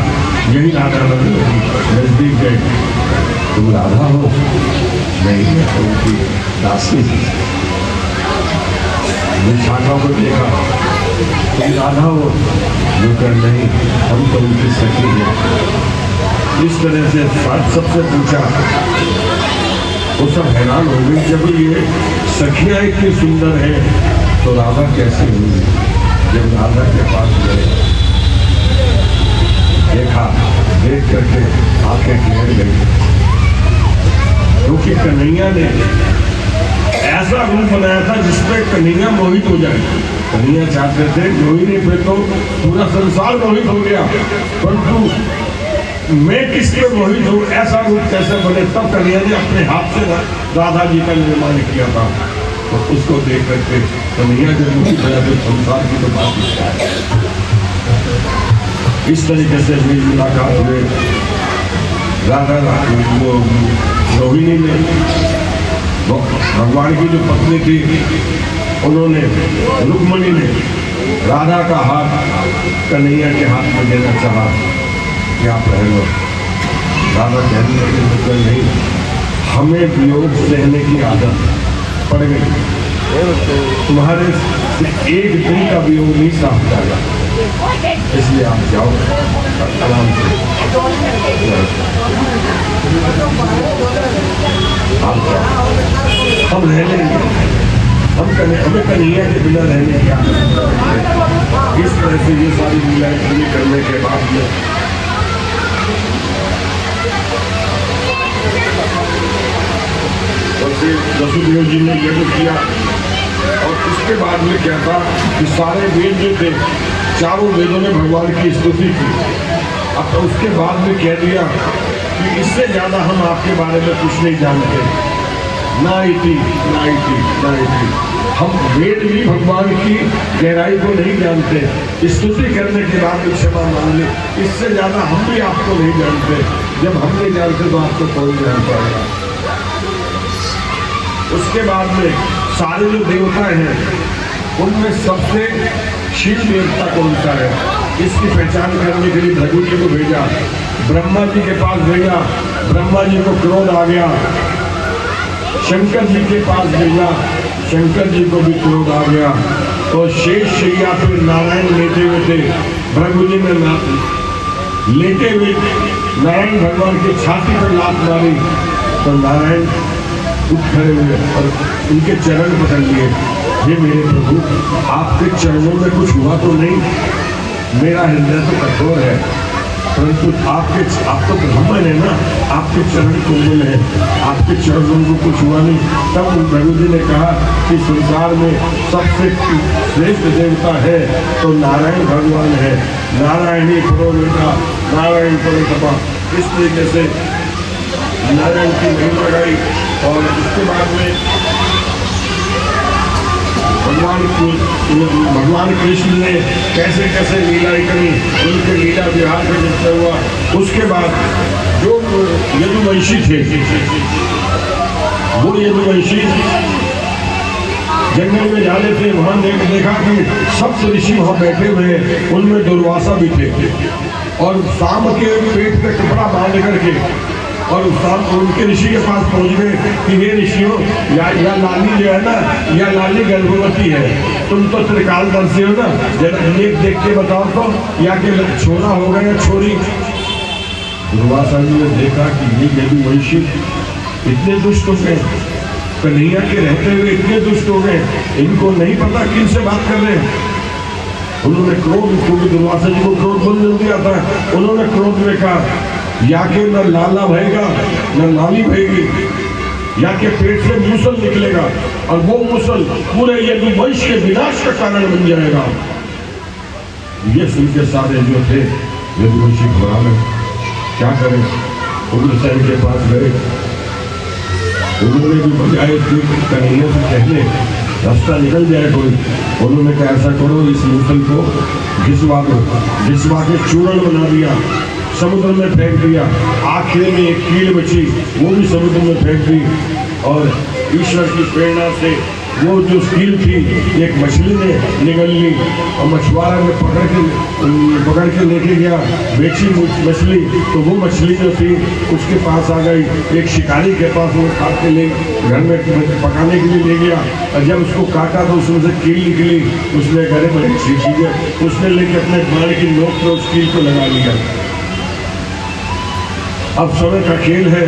यही राधा रानी होगी। नजदीक गए, तुम राधा हो? नहीं, मैं तो उनकी दासी थी। विशाखा को देखा, तुम राधा हो? वो कर नहीं, हम तो उनकी सखी हैं। इस तरह से सबसे पूछा, वो सब हैरान हो गई। जब ये सखियाँ इतनी सुंदर है तो राधा कैसे हुई? जब राधा के पास गए, देखा, देख करके आंखें ठहर गई, क्योंकि कन्हैया ने ऐसा रूप बनाया था जिसपे कन्हैया मोहित हो जाए। कन्हैया चाहते थे मोहिनी पे तो पूरा संसार मोहित हो गया, परंतु मैं किसके मोहित हूँ, ऐसा रूप कैसे बने। तब कन्हैया ने अपने हाथ से राधा जी का निर्माण किया था। तो उसको देख करके कन्हैया जब मोहित बना तो संसार की तो बात ही क्या है। इस तरीके से मेरी मुलाकात हुए राधा रोहिणी ने, भगवान की जो पत्नी थी, उन्होंने रुक्मिणी ने राधा का हाथ कन्हैया के हाथ में देना चाहा कि आप रह लो। राधा कहने लगी नहीं, हमें वियोग सहने की आदत पड़ गई, तुम्हारे से एक दिन का वियोग नहीं साफ जाएगा, इसलिए आप जाओ आराम से। आप जाओ, हम रह लेंगे, हमें कन्हैया के बिना रहने की आदत। इस तरह से ये सारी लीलाएं पूरी करने के बाद में और फिर वसुदेव जी ने यज्ञ किया। और उसके बाद में क्या था कि सारे वेद जो थे, चारों वेदों ने भगवान की स्तुति की। अब तो उसके बाद में कह दिया कि इससे ज्यादा हम आपके बारे में कुछ नहीं जानते, ना इति। हम वेद भी भगवान की गहराई को नहीं जानते। स्तुति करने के बाद भी क्षमा मांग ले, इससे ज्यादा हम भी आपको नहीं जानते। जब हम नहीं जानते तो आपको कौन जान पाएगा। उसके बाद में सारे जो देवता हैं, उनमें सबसे शील देवता कौन सा है, इसकी पहचान करने के लिए भृगु जी को भेजा। ब्रह्मा जी के पास भेजा, ब्रह्मा जी को क्रोध आ गया। शंकर जी के पास भेजा, शंकर जी को भी क्रोध आ गया। तो शेष शैया पे नारायण लेटे हुए थे, भृगु जी ने लेटे हुए नारायण भगवान की छाती पर लात मारी तो नारायण उठ खड़े हुए और उनके चरण पकड़ लिए। हे मेरे प्रभु, आपके चरणों में कुछ हुआ तो नहीं? मेरा हृदय तो कठोर है, परंतु आप तो ब्राह्मण है ना, आपके चरण कोमल है, आपके चरणों को कुछ हुआ नहीं। तब प्रभु जी ने कहा कि संसार में सबसे श्रेष्ठ देवता है तो नारायण भगवान है। नारायणी परो बेटा, नारायण परो तपा। इस तरीके से नारायण की महिमा गाई। और उसके बाद में भगवान कृष्ण ने कैसे कैसे लीलाएं करी, उनके लीला विहार में जितना हुआ। उसके बाद जो यदुवंशी थे, वो यदुवंशी जंगल में जाने थे। वहां देखा कि सब ऋषि वहां बैठे हुए, उनमें दुर्वासा भी थे। और शाम के पेट पे कपड़ा बांध करके और उनके ऋषि के पास पहुंच गए कि ये ऋषियों या लाली जो है ना, या लाली गर्भवती है, तुम तो त्रिकालदर्शी हो ना, जरा नेक देख के बताओ तो, या कि छोरा हो गया या छोरी। दुर्वासा जी ने देखा कि ये यदुवंशी इतने दुष्ट हो गए, कन्हैया के रहते हुए इतने दुष्ट हो गए, इनको नहीं पता किन से बात कर रहे हैं। उन्होंने क्रोध, क्योंकि दुर्वासा जी को क्रोध बंद मिल गया था, उन्होंने क्रोध में कहा या के न लाला भयेगा न लाली भयेगी, या के पेट से मूसल निकलेगा और वो मूसल पूरे यदुवंश के विनाश का कारण बन जाएगा। ये सुन के सारे जो थे यदुवंशी घबरा गए, क्या करें। उग्रसेन के पास गए, उन्होंने भी बजाय कन्हैया से कहने रास्ता निकल जाए कोई, उन्होंने कहा ऐसा करो, इस मूसल को घिसवा दो, घिसवा के चूर्ण बना दिया, समुद्र में फेंक दिया। आखिर में एक कील बची, वो भी समुद्र में फेंक दी, और ईश्वर की प्रेरणा से वो जो कील थी एक मछली ने निगल ली, और मछुआरा ने पकड़ के लेके गया, बेची मछली, तो वो मछली जो थी उसके पास आ गई, एक शिकारी के पास वो काट के ले घर में पकाने के लिए ले गया, और जब उसको काटा तो उसमें से कील निकली, उसने घरे बड़ी अच्छी चीज है, उसने लेके अपने बाण की नोक पर उस कील को लगा लिया। अब समय का खेल है,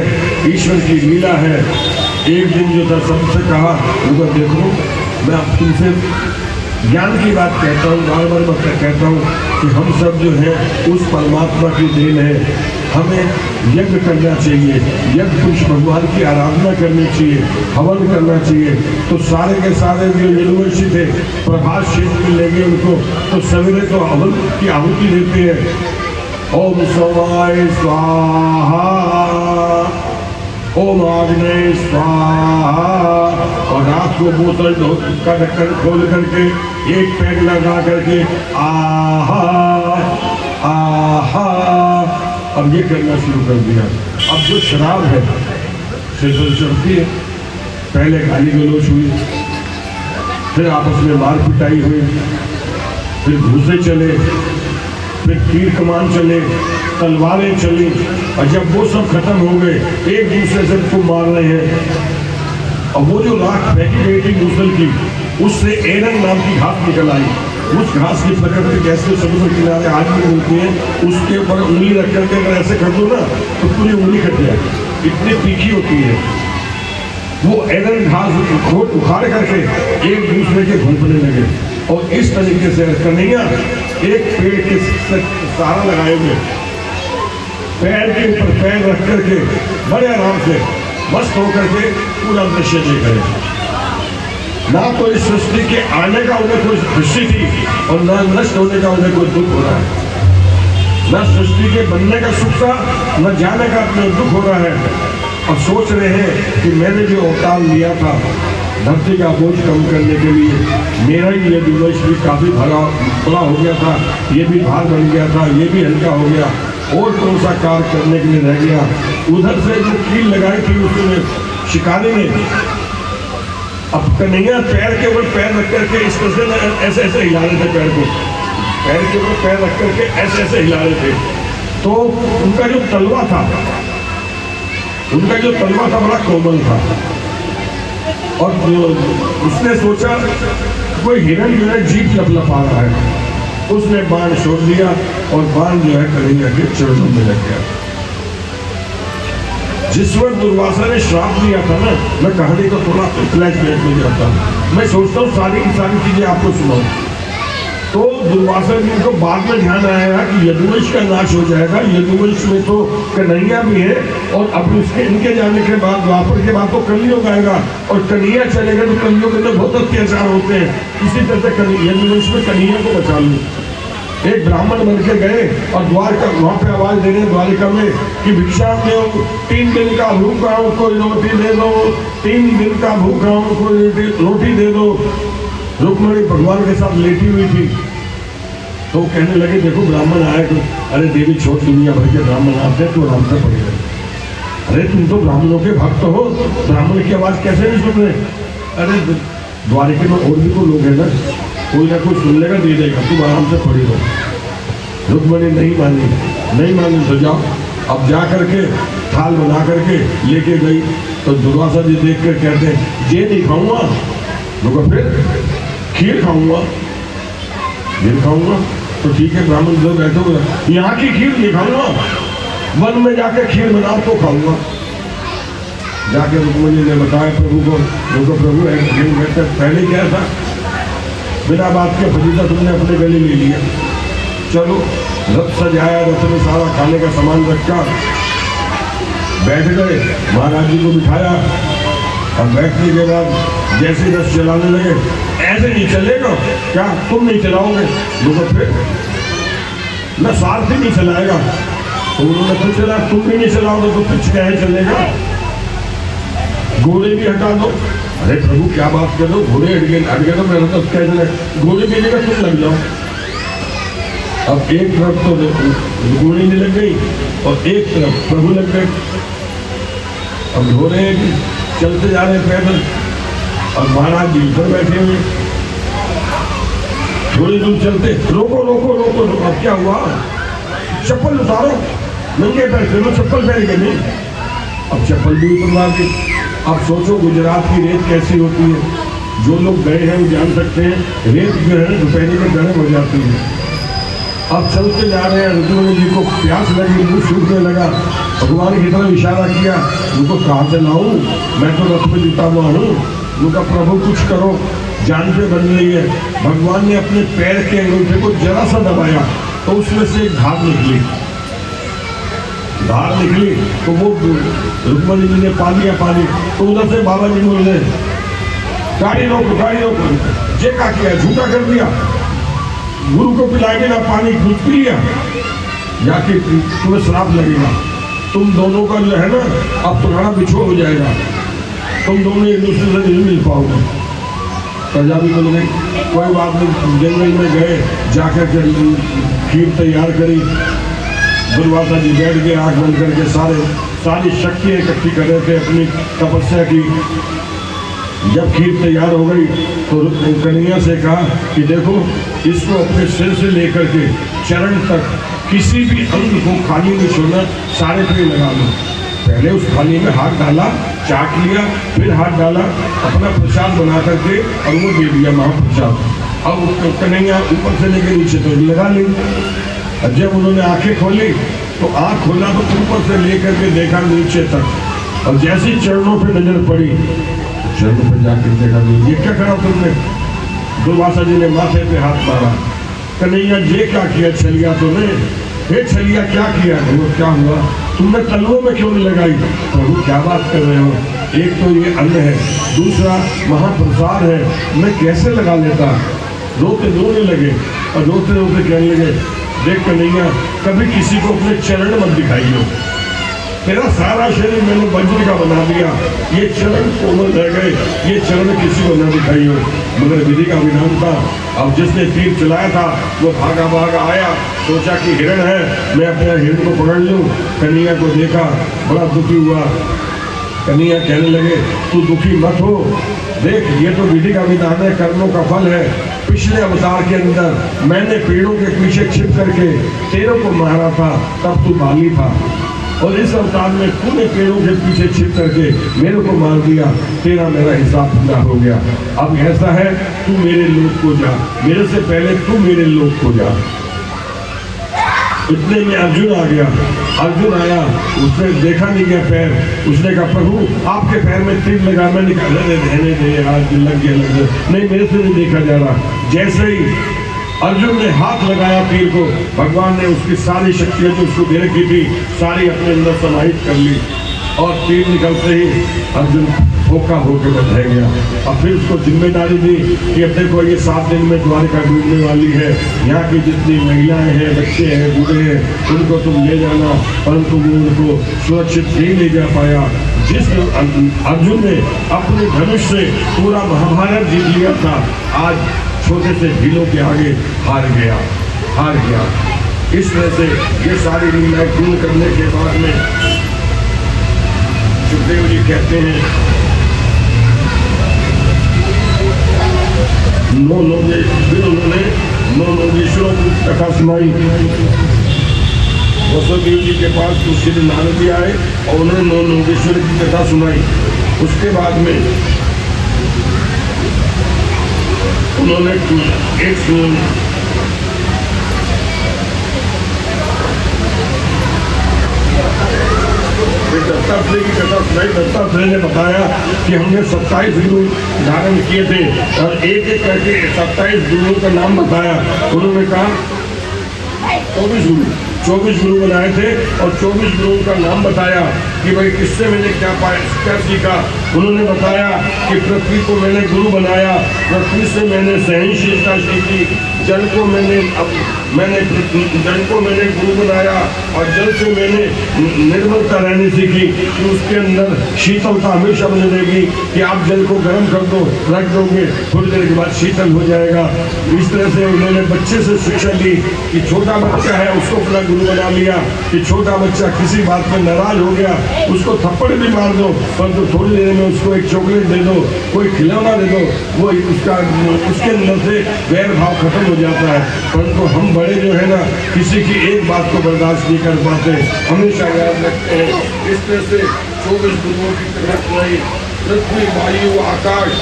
ईश्वर की लीला है। एक दिन जो था सबसे कहा, उनको देखो मैं अब तुमसे ज्ञान की बात कहता हूँ, बार बार मैं कहता हूँ कि हम सब जो है उस परमात्मा की देन है, हमें यज्ञ करना चाहिए, यज्ञ पुरुष भगवान की आराधना करनी चाहिए, हवन करना चाहिए। तो सारे के सारे जो यदुवंशी थे प्रभात क्षेत्र में ले गए उनको, तो सवेरे तो हवन की आहुति देते हैं, ओम सोमाय स्वाहा, ओम आग्नेय स्वाहा, और रात को बोतल का ढक्कन खोल करके एक पैग लगा करके आहा आहा, अब ये करना शुरू कर दिया। अब जो शराब है सिर चढ़ती है, पहले गाली गलौज हुई, फिर आपस में मार पिटाई हुई, फिर घूसे चले, फिर तीर कमान चले, तलवारें चली, और जब वो सब खत्म हो गए एक दूसरे से को मार रहे हैं, और वो जो राख फेंकी गई थी मूसल की, उससे एरन नाम की घास निकल आई। उस घास की प्रकृति जैसे समुद्र किनारे आज भी मिलती है, उसके ऊपर उंगली रख करके अगर ऐसे कर दो ना तो पूरी उंगली कट जाए, इतनी तीखी होती है। वो एरन घास उखाड़ करके एक दूसरे के घूमने लगे, और इस तरीके से कन्हैया एक पेड़ के सहारा लगाए हुए, पैर के ऊपर पैर रख करके बड़े आराम से मस्त होकर के पूरा दृश्य देख रहे। ना तो इस सृष्टि के आने का उन्हें कोई खुशी थी, और ना नष्ट होने का उन्हें कोई दुख हो रहा है, ना सृष्टि के बनने का सुख था, न जाने का अपने दुख हो रहा है। और सोच रहे हैं कि मैंने जो अवतार लिया था धरती का बोझ कम करने के लिए, मेरा ही ये दिवस भी काफी बड़ा हो गया था, ये भी भार बन गया था, ये भी हल्का हो गया, और कौन सा कार्य करने के लिए रह गया। उधर से जो कील लगाई थी उसने शिकारी ने, अब कन्हैया पैर के ऊपर पैर रख करके इस तरह से ऐसे ऐसे हिला रहे थे, पैर को पैर के ऊपर पैर रख करके ऐसे ऐसे हिला रहे थे। तो उनका जो तलवा था बड़ा कोमल था, और उसने सोचा कोई हिरण जो है जीप लपलपा रहा है, उसने बाण छोड़ दिया और बाण जो है कन्हैया के चरणों में लग गया। जिस वक्त दुर्वासा ने श्राप दिया था ना, मैं कहानी को थोड़ा फ्लैशबैक में जाता हूँ, मैं सोचता हूँ सारी की सारी चीजें आपको सुनाऊं। तो दुर्वासा जी को बाद में ध्यान आया कि यदुवंश का नाश हो जाएगा, यदुवंश में तो कन्हैया भी है, और अब इसके इनके जाने के बाद द्वापर के बाद तो कलयुग आएगा, और कन्हैया चलेगा तो कलयुग में तो बहुत अत्याचार होते हैं, इसी तरह से यदुवंश में कन्हैया को बचा लूँ। एक ब्राह्मण बन के गए और द्वारका वहां पे आवाज दे रहे द्वारिका में कि भिक्षा दो, 3 दिन का भूखा हूँ कोई रोटी दे दो, 3 दिन का भूखा हूँ कोई रोटी दे दो। रुक्मणी भगवान के साथ लेटी हुई थी, तो कहने लगे देखो ब्राह्मण आए तो, अरे देवी छोड़, दुनिया भर के ब्राह्मण आते हैं तो आराम से पड़े रहे। अरे तुम तो ब्राह्मणों के भक्त हो, ब्राह्मण की आवाज कैसे नहीं सुन रहे? अरे द्वारिका में और भी तो लोग हैं ना, कोई ना कोई सुन लेगा, दे देगा, तुम आराम से पड़ी रहो। रुक्मणी नहीं मानी तो जाओ अब जा करके थाल बना करके लेके गई तो दुर्वासा जी देख कर कहते हैं ये नहीं खाऊंगा, लोग फिर खीर खाऊंगा, खीर खाऊंगा। तो ठीक है, ब्राह्मण जो बैठे हुए यहाँ की खीर नहीं खाऊंगा, वन में जाके खीर बना तो खाऊंगा। जाके रुक्मणी ने बताया प्रभु को, प्रभु कहते पहले क्या था, बिना बात के फरीदा तुमने अपने गले ले लिया, चलो रथ सजाया, रथ में सारा खाने का सामान रखा, बैठ गए, महाराज जी को बिठाया। अब बैठने के बाद जैसे रथ चलाने लगे, ऐसे नहीं चलेगा क्या, तुम नहीं चलाओगे, लोगों फिर न स्वार्थी नहीं चलाएगा, तो उन्होंने फिर चला, तुम भी नहीं चलाओगे तो फिर क्या चलेगा, घोड़े भी हटा दो। अरे प्रभु क्या बात कर दो, घोड़े हट गए तो मेरा तो क्या चले, घोड़े की जगह तुम लग जाओ। अब एक तरफ तो घोड़ी नहीं लग गई और एक तरफ प्रभु लग गए। अब घोड़े चलते जा रहे पैदल और महाराज जी ऊपर बैठे हुए, थोड़ी दूर चलते, रोको रोको रोको रोको। अब क्या हुआ, चप्पल उतारो, नंगे पैर चलो, चप्पल पहन के नहीं। अब चप्पल भी ऊपर मार दी। अब सोचो गुजरात की रेत कैसी होती है, जो लोग गए हैं वो जान सकते हैं, रेत जो है दोपहर में गर्म हो जाती है। अब चलते जा रहे हैं, रुक्मिणी जी को प्यास लगी, मुंह सूखने लगा, भगवान की तरफ इशारा किया, उनको कहाँ से लाऊं, मैं तो रथ में जुटा हुआ हूँ। उनका प्रभु कुछ करो, जान पे बन रही है। भगवान ने अपने पैर के अंगूठे को जरा सा दबाया तो उसमें से एक धार निकली, धार निकली तो वो रुक्मिणी जी ने पा लिया पानी। तो उधर से बाबा जी बोल रहे गाड़ी रोको, गाड़ी रोको, ये क्या किया, झूठा कर दिया, गुरु को पिलाएंगे ना पानी, दूध पी लिया, जाके तुम्हें श्राप लगेगा, तुम दोनों का जो है ना अब तुम्हारा बिछोह हो जाएगा, तुम दोनों एक दूसरे से नहीं मिल पाओगे। प्रजा भी बोल गई, कोई बात नहीं, जंगल में गए, जाकर के खीर तैयार करी, दुर्वासा जी बैठ के आंख बंद करके सारी शक्तियाँ इकट्ठी कर रहे थे, अपनी तपस्या की। जब खीर तैयार हो गई तो कन्हैया से कहा कि देखो इसको अपने सिर से लेकर के चरण तक किसी भी अंग को खाली नहीं छोड़ना, सारे पे लगा दो। पहले उस थाली में हाथ डाला, चाट लिया, फिर हाथ डाला, अपना प्रसाद बना करके और वो दे दिया महाप्रसाद। अब कन्हैया ऊपर से लेकर नीचे तो लगा ली। और जब उन्होंने आंखें खोली तो आंख खोला तो ऊपर से लेकर के देखा नीचे तक, और जैसी चरणों पे नजर पड़ी, चरणों पे जाकर देखा नहीं, ये क्या करा तुमने। दुर्वासा जी ने माथे पे हाथ मारा, कन्हैया ये क्या किया छलिया तुमने, हे छलिया क्या किया, वो क्या हुआ, तुमने तलवों में क्यों नहीं लगाई। प्रभु क्या बात कर रहे हो, एक तो ये अन्न है, दूसरा महाप्रसाद है, मैं कैसे लगा लेता। रोने लगे और रोते रोते कहने लगे, देख कन्हैया कभी किसी को अपने चरण मत दिखाइयो, तेरा सारा शरीर मैंने वज्र का बना दिया, ये चरण कोमल रह गए, ये चरण किसी को न दिखाइयो। मगर विधि का विधान था। अब जिसने तीर चलाया था वो भागा भागा आया, सोचा कि हिरण है, मैं अपने हिरण को पकड़ लूं। कन्हैया को देखा, बड़ा दुखी हुआ। कन्हैया कहने लगे, तू दुखी मत हो, देख ये तो विधि का विधान है, कर्मों का फल है। पिछले अवतार के अंदर मैंने पेड़ों के पीछे छिप करके तेरों को मारा था, तब तू बाली था, और इस अवतार में तूने पेड़ों के पीछे छिप करके मेरे को मार दिया, तेरा मेरा हिसाब पूरा हो गया। अब ऐसा है, तू मेरे लोक को जा, मेरे से पहले तू मेरे लोक को जा। इतने में अर्जुन आ गया। अर्जुन आया, उसने देखा नहीं गया पैर, उसने कहा प्रभु आपके पैर में तीर लगा, मैं निकाला रहने दे, आज लग गया नहीं, मेरे से नहीं देखा जा रहा। जैसे ही अर्जुन ने हाथ लगाया तीर को, भगवान ने उसकी सारी शक्तियां जो उसको दे रखी थी सारी अपने अंदर समाहित कर ली, और तीर निकलते ही अर्जुन फोका होकर बैठ गया। अब फिर उसको जिम्मेदारी दी कि अब देखो ये 7 दिन में द्वारिका डूबने वाली है, यहाँ की जितनी महिलाएं हैं, बच्चे हैं, बूढ़े हैं, उनको तुम ले जाना, परंतु वो उनको सुरक्षित नहीं ले जा पाया। जिस अर्जुन ने अपने धनुष से पूरा महाभारत जीत लिया था, आज छोटे से ढीलों के आगे हार गया। इस तरह से ये सारी लीलाएं पूर्ण करने के बाद में सुखदेव जी कहते हैं, नौ लोगेश्वरों की कथा सुनाई। वसुदेव जी के पास तो श्री नारद जी आए और उन्होंने नौ नोगेश्वर की कथा सुनाई। उसके बाद में उन्होंने एक दत्तात्रेय की कथा सुनाई। दत्तात्रेय ने बताया कि हमने 27 गुरु धारण किए थे और एक एक करके 27 गुरुओं का नाम बताया। उन्होंने कहा 24 गुरु बनाए थे और 24 गुरुओं का नाम बताया कि भाई किससे मैंने क्या पाया, क्या सीखा। उन्होंने बताया कि पृथ्वी को मैंने गुरु बनाया, पृथ्वी से मैंने सहनशीलता सीखी, जल को मैंने गुरु बनाया और जल से मैंने निर्मलता रहनी सीखी कि उसके अंदर शीतलता हमेशा बनी रहेगी कि आप जल को गर्म कर दो, रख दोगे, थोड़ी देर के बाद शीतल हो जाएगा। इस तरह से उन्होंने बच्चे से शिक्षा ली कि छोटा बच्चा है उसको अपना गुरु बना लिया कि छोटा बच्चा किसी बात में नाराज हो गया उसको थप्पड़ भी मार दो, परंतु थोड़ी देर में उसको एक चॉकलेट दे दो, कोई खिलौना दे दो, वो उसके अंदर से वैर भाव खत्म हो जाता है। परंतु हम बड़े जो है ना किसी की एक बात को बर्दाश्त नहीं कर पाते, हमेशा याद रखते हैं। इस तरह से 24 गुरुओं की तरह सुनाई। पृथ्वी, वायु, आकाश,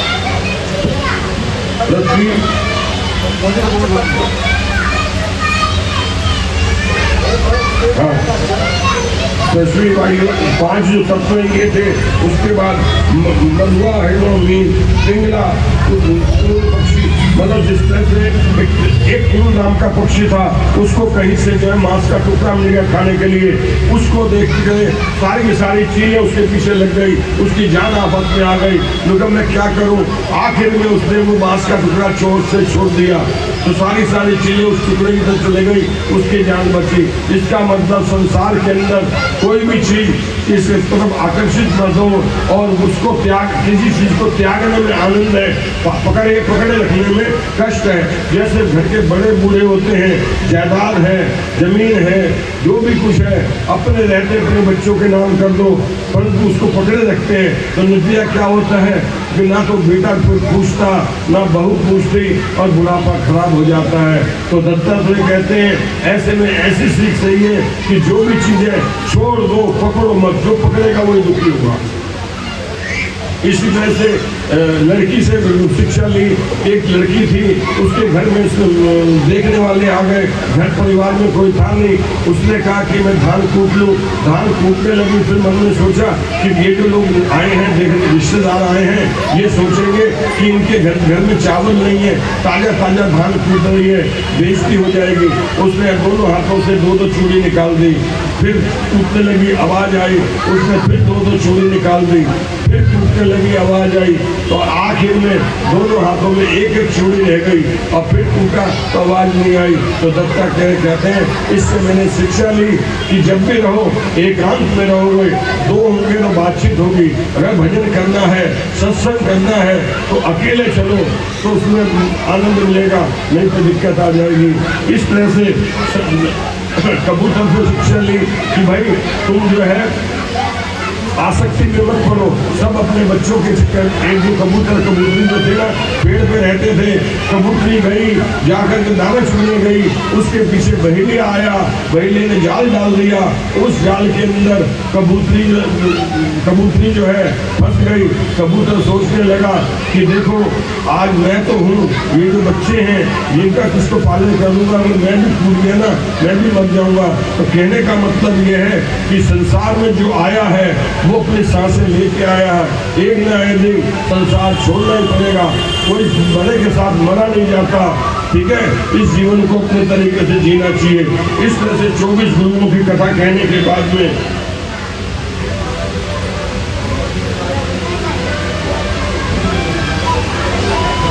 पृथ्वी पृथ्वी, वायु, 5 जो तत्व ये थे। उसके बाद मधुआ, हिरणो, मीन, पिंगला, पक्षी, मतलब जिस तरह से एक कुरु नाम का पक्षी था उसको कहीं से जो है मांस का टुकड़ा मिल गया खाने के लिए, उसको देखते गए सारी की सारी चीजें उसके पीछे लग गई, उसकी जान आफत में आ गई। लेकिन मैं क्या करूं, आखिर में उसने वो मांस का टुकड़ा चोर से छोड़ दिया तो सारी चीजें उस टुकड़े की तरफ चले गई, उसकी जान बची। इसका मतलब संसार के अंदर कोई भी चीज इस तरफ आकर्षित न हो और उसको किसी चीज को त्यागने में आनंद है, पकड़े रखने में कष्ट है। जैसे घर के बड़े बूढ़े होते हैं, जायदाद है, जमीन है, जो भी कुछ है अपने रहते अपने बच्चों के नाम कर दो, परंतु उसको पकड़े रखते हैं तो नतीजा क्या होता है कि ना तो बेटा कोई पूछता ना बहू पूछती और बुढ़ापा खराब हो जाता है। तो दत्तात्रेय कहते हैं ऐसे में ऐसी सीख सही है कि जो भी चीजें छोड़ दो, पकड़ो मत, जो पकड़ेगा वही दुखी होगा। इसी तरह से लड़की से शिक्षा ली। एक लड़की थी, उसके घर में देखने वाले आ गए, घर परिवार में कोई था नहीं, उसने कहा कि मैं धान कूट लूँ। धान कूटने लगी, फिर मन में सोचा कि ये जो लोग आए हैं, देखने रिश्तेदार आए हैं, ये सोचेंगे कि इनके घर में चावल नहीं है, ताज़ा धान कूट रही है, बेइज्जती हो जाएगी। उसने दोनों हाथों से 2-2 चूड़ी निकाल दी, फिर कूटने लगी, आवाज़ आई, उसने फिर 2-2 चूड़ी निकाल दी, फिर कूटने लगी, आवाज़ आई, तो आखिर में दोनों हाथों में 1-1 चूड़ी रह गई और फिर कूटा तो आवाज़ नहीं आई। तो दत्तात्रेय कहते हैं इससे मैंने शिक्षा ली कि जब भी रहो एकांत में रहोगे, 2 होंगे तो बातचीत होगी। अगर भजन करना है, सत्संग करना है तो अकेले चलो तो उसमें आनंद मिलेगा, नहीं तो दिक्कत आ जाएगी। इस तरह से कबूतर से शिक्षा ली कि भाई तुम जो है आसक्ति में मत पड़ो। सब अपने बच्चों के चक्कर, एक जो कबूतरी जो थे ना पेड़ पे रहते थे, कबूतरी गई जाकर के दाना चुनने गई, उसके पीछे बहेलिया आया, बहेलिया ने जाल डाल दिया, उस जाल के अंदर कबूतरी जो है फंस गई। कबूतर सोचने लगा कि देखो आज मैं तो हूँ, ये जो बच्चे हैं जिनका किसको पालन करूँगा, अगर मैं भी टूट गया ना मैं भी मर जाऊँगा। तो कहने का मतलब ये है कि संसार में जो आया है वो अपनी सांसें लेके आया है, एक ना एक दिन संसार छोड़ना ही पड़ेगा। कोई बड़े के साथ मरा नहीं जाता, ठीक है। इस जीवन को अपने तरीके से जीना चाहिए। इस तरह से 24 गुरुओं की कथा कहने के बाद में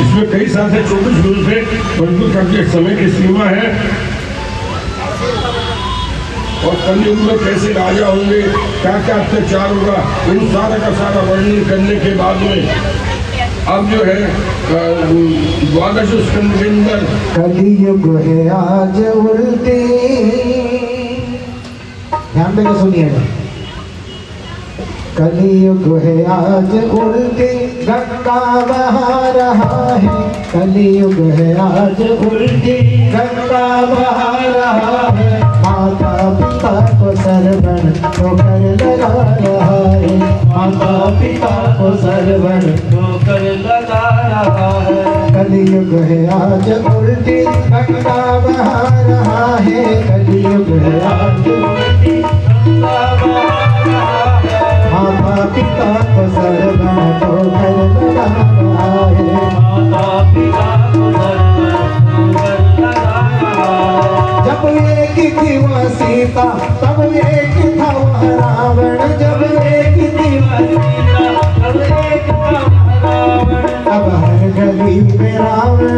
इसमें कई साल से 24 गुरु थे, परंतु क्योंकि समय की सीमा है और कलयुग में कैसे राजा होंगे, क्या क्या अत्याचार होगा, इन सारा का सारा वर्णन करने के बाद में अब जो है 12 स्कंद के अंदर कलयुग है आज उल्टे, ध्यान देकर सुनिएगा। कलयुग है आज उल्टे, गंगा बहा रहा है। कलयुग है आज उल्टे, गंगा बहा रहा है। माता पिता को सर्व ठोकर लगा रहा है, माता पिता को सरवण ठोकर लगा रहा है। कलयुग है आज उल्टी गंगा बहा रहा है, कलयुग है आज उल्टी गंगा बहा रहा है। माता पिता को सरवण ठोकर लगा रहा है। माता पिता को सरवण ठोकर लगा रहा है। जब एक थी वह सीता तब एक था वह रावण, जब एक थी वह सीता तब एक था रावण। अब हर गली में रावण,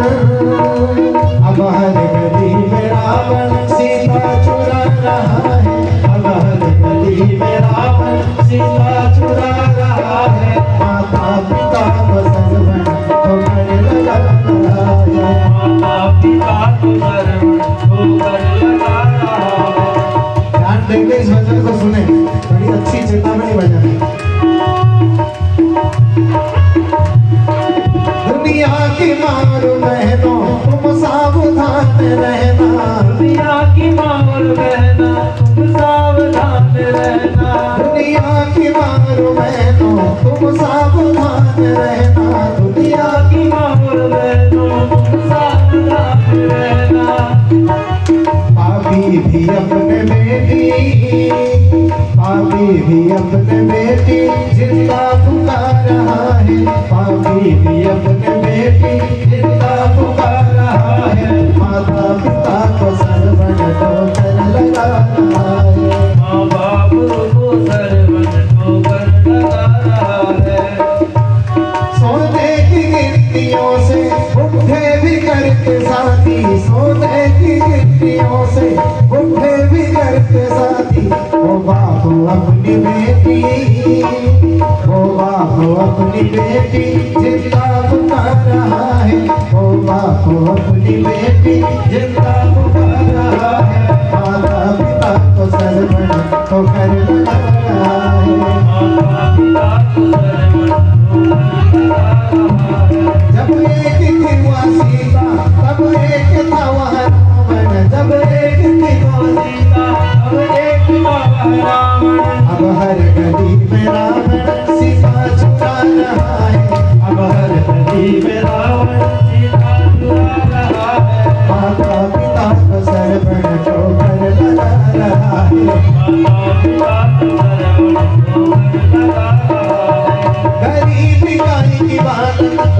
अब हर गली में रावण सीता चुरा रहा है, अब हर गली में रावण सीता चुरा रहा है। माता पिता को सरवण ठोकर लगा रहा है। माता पिता को सरवण ठोकर लगा रहा है। ध्यान देंगे इस भजन को सुने, बड़ी अच्छी चेतावनी भजन है। दुनिया की मारू बहनों तुम सावधान रहना, दुनिया की माँ और बहना तुम सावधान रहना। दुनिया की मारू बहनों तुम सावधान रहना, दुनिया की माँ और बहनों तुम सावधान रहना। पापी भी अपने बेटी, पापी भी अपने बेटी जिंदा पुकार रहा है, पापी भी अपने बेटी जिंदा पुकार रहा है। माता पिता को सरवण ठोकर लगा रहा है। माँ बाप को सरवण ठोकर लगा रहा है। सोने की गिनतियों से बुढ़े भी करते साथी, सोने की गिनतियों से बुढ़े भी करते साथी। वो बाप अपनी बेटी, वो बाप अपनी बेटी जिंदा पुकार रहा है, वो बाप अपनी बेटी जिंदा पुकार रहा है। माता पिता को सरवण ठोकर लगा रहा है। माता पिता को सरवण ठोकर लगा रहा है। जब एक थी वह सीता तब एक था वह रावण, जब एक थी वह सीता अब एक था रावण। अब हर गली में रावण सीता चुरा रहा है, अब हर गली में रावण सीता चुरा रहा है। माता पिता को सरवण ठोकर लगा रहा है। माता पिता को सरवण ठोकर लगा रहा है। गरीब गाय की बात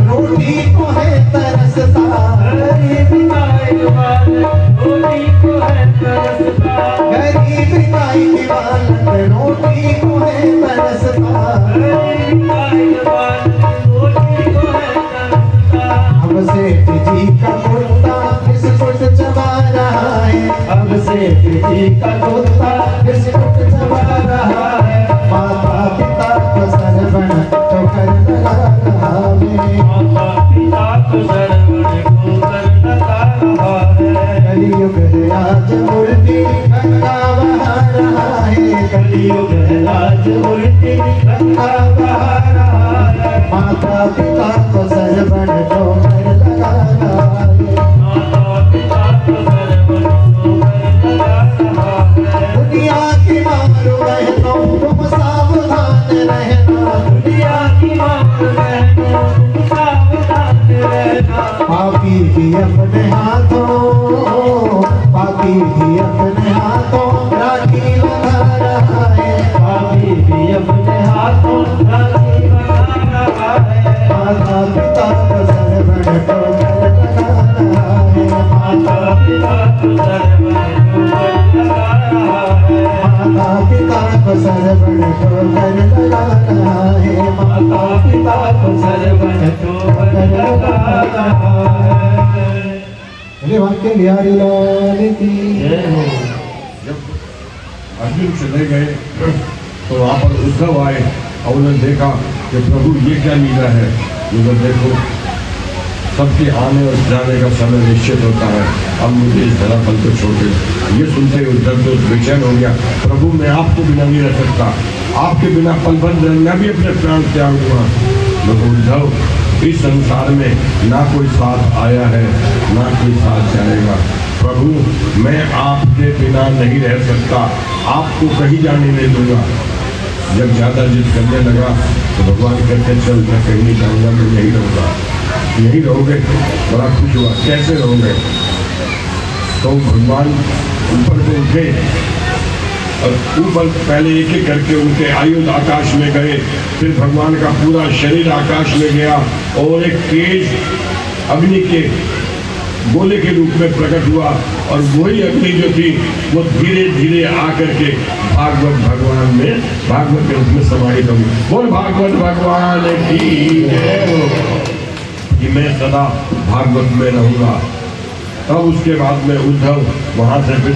रोटी को है तरसता, गरीब गाय की बात रोटी को है तरसता। गरीब गाय की बात रोटी को है तरसता। गरीब गाय की बात रोटी को है तरसता। अब सेठ जी का कुत्ता बिस्कुट चबा रहा है, अब सेठ जी का कुत्ता बिस्कुट चबा रहा है। माता पिता को सरवण ठोकर लगा रहा है। माता पिता को सरवण ठोकर लगा रहा है। कलयुग है आज उल्टी गंगा बहा रहा है, कलयुग है आज उल्टी गंगा बहा रहा है। माता पिता को सरवण ठोकर लगा रहा है। माता पिता को सरवण ठोकर लगा रहा है। दुनिया की मारू बहनों तुम सावधान रहना, दुनिया की माँ और बहनों तुम सावधान रहना। पापी भी अपने हाथों, पापी भी अपने हाथों राखी लगा रहा है, पापी भी अपने हाथों राखी बना रहा है। माता पिता को सरवण ठोकर लगा रहा है। माता पिता को सरवण ठोकर लगा रहा है। माता पिता को सरवण ठोकर लगा रहा है। माता पिता को सरवण ठोकर लगा रहा है। अरे वाक्य बिहारी लाल की जय हो। जब अर्जुन चले गए तो वहाँ पर उद्धव आए और उन्होंने देखा कि प्रभु ये क्या लीला है। उधर देखो सबके आने और जाने का समय निश्चित होता है, अब मुझे इस धरातल को छोड़ दे। ये सुनते ही उद्धव तो बेचैन हो गया, प्रभु मैं आपके बिना नहीं रह सकता, आपके बिना पल भर मैं भी अपने प्राण त्यागूंगा। मगर उद्धव इस संसार में ना कोई साथ आया है ना कोई साथ जाएगा, प्रभु मैं आपके बिना नहीं रह सकता, आपको कहीं जाने नहीं दूंगा। जब ज़्यादा जिद करने लगा तो भगवान कहते चल मैं कहीं नहीं जाऊँगा, मैं यहीं रहूँगा। यहीं रहोगे? बड़ा खुश हुआ। कैसे रहोगे? तो भगवान ऊपर को उठे और ऊपर पहले एक एक करके उनके आयुध आकाश में गए, फिर भगवान का पूरा शरीर आकाश में गया और एक तेज अग्नि के गोले के रूप में प्रकट हुआ और वही अग्नि जो थी वो धीरे धीरे आकर के भागवत भगवान में, भागवत के रूप में समाहित हुई। बोल भागवत भगवान की जय हो कि मैं सदा भागवत में रहूंगा। तब उसके बाद में उद्धव वहाँ से फिर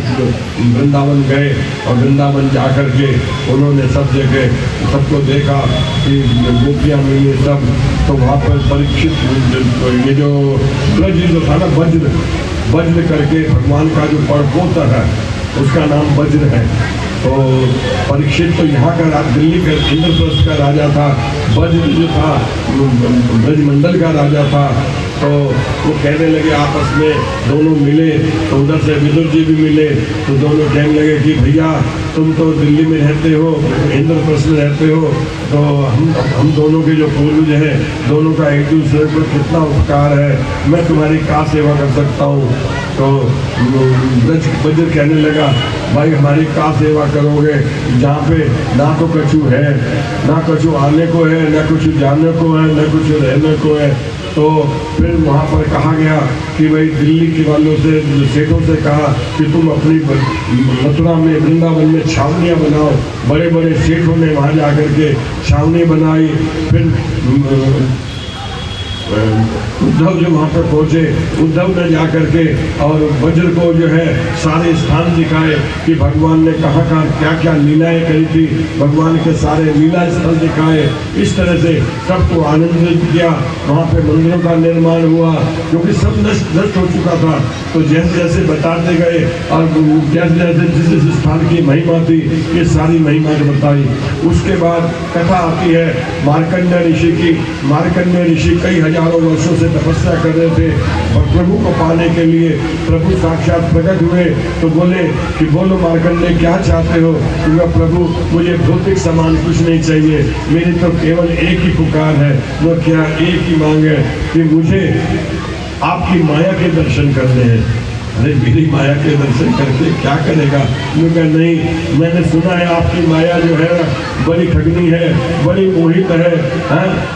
वृंदावन गए और वृंदावन जाकर के उन्होंने सब जगह सबको देखा कि गोपियाँ मिली है सब। तो वहाँ पर परीक्षित ये जो ब्रज जो था ना वज्र करके भगवान का जो परपोता है उसका नाम वज्र है। तो परीक्षित तो यहाँ का दिल्ली का इंद्रप्रस्थ का राजा था, वज्र जो था ब्रजमंडल का राजा था। तो वो कहने लगे आपस में, दोनों मिले तो उधर से विदुर जी भी मिले तो दोनों कहने लगे कि भैया तुम तो दिल्ली में रहते हो, इंद्रप्रस्थ में रहते हो, तो हम दोनों के जो पूर्वज हैं दोनों का एक दूसरे पर कितना उपकार है, मैं तुम्हारी क्या सेवा कर सकता हूँ। तो वज्र कहने लगा भाई हमारी क्या सेवा करोगे, जहाँ पे ना तो कछु है, ना कछु आने को है, ना कुछ जाने को है, ना कुछ रहने को है। तो फिर वहाँ पर कहा गया कि भाई दिल्ली के वालों से, सेठों से कहा कि तुम अपनी मथुरा में वृंदावन में छावनियाँ बनाओ। बड़े बड़े सेठों ने वहाँ जा कर के छावनी बनाई। फिर उद्धव जो वहाँ पर पहुँचे, उद्धव ने जा कर के और वज्र को जो है सारे स्थान दिखाए कि भगवान ने कहाँ कहाँ क्या क्या लीलाएं करी थी, भगवान के सारे लीला स्थल दिखाए। इस तरह से सबको आनंदित किया। वहाँ पे मंदिरों का निर्माण हुआ क्योंकि सब नष्ट हो चुका था। तो जैसे जैसे बताते गए और जैसे जैसे जिस जिस स्थान की महिमा थी ये सारी महिमा को बताई। उसके बाद कथा आती है मार्कंडेय ऋषि की। मार्कंडेय ऋषि कई हजारों वर्षों से तपस्या कर रहे थे और प्रभु को पाने के लिए प्रभु साक्षात प्रकट हुए। तो बोले कि बोलो मार्कंडेय क्या चाहते हो? क्योंकि प्रभु मुझे भौतिक सामान कुछ नहीं चाहिए, मेरी तो केवल एक ही पुकार है। वो क्या? एक ही मांग है कि मुझे आपकी माया के दर्शन करने हैं। अरे मेरी माया के दर्शन करके क्या करेगा? मैं कहा नहीं, मैंने सुना है आपकी माया जो है बड़ी ठगनी है, बड़ी मोहित है,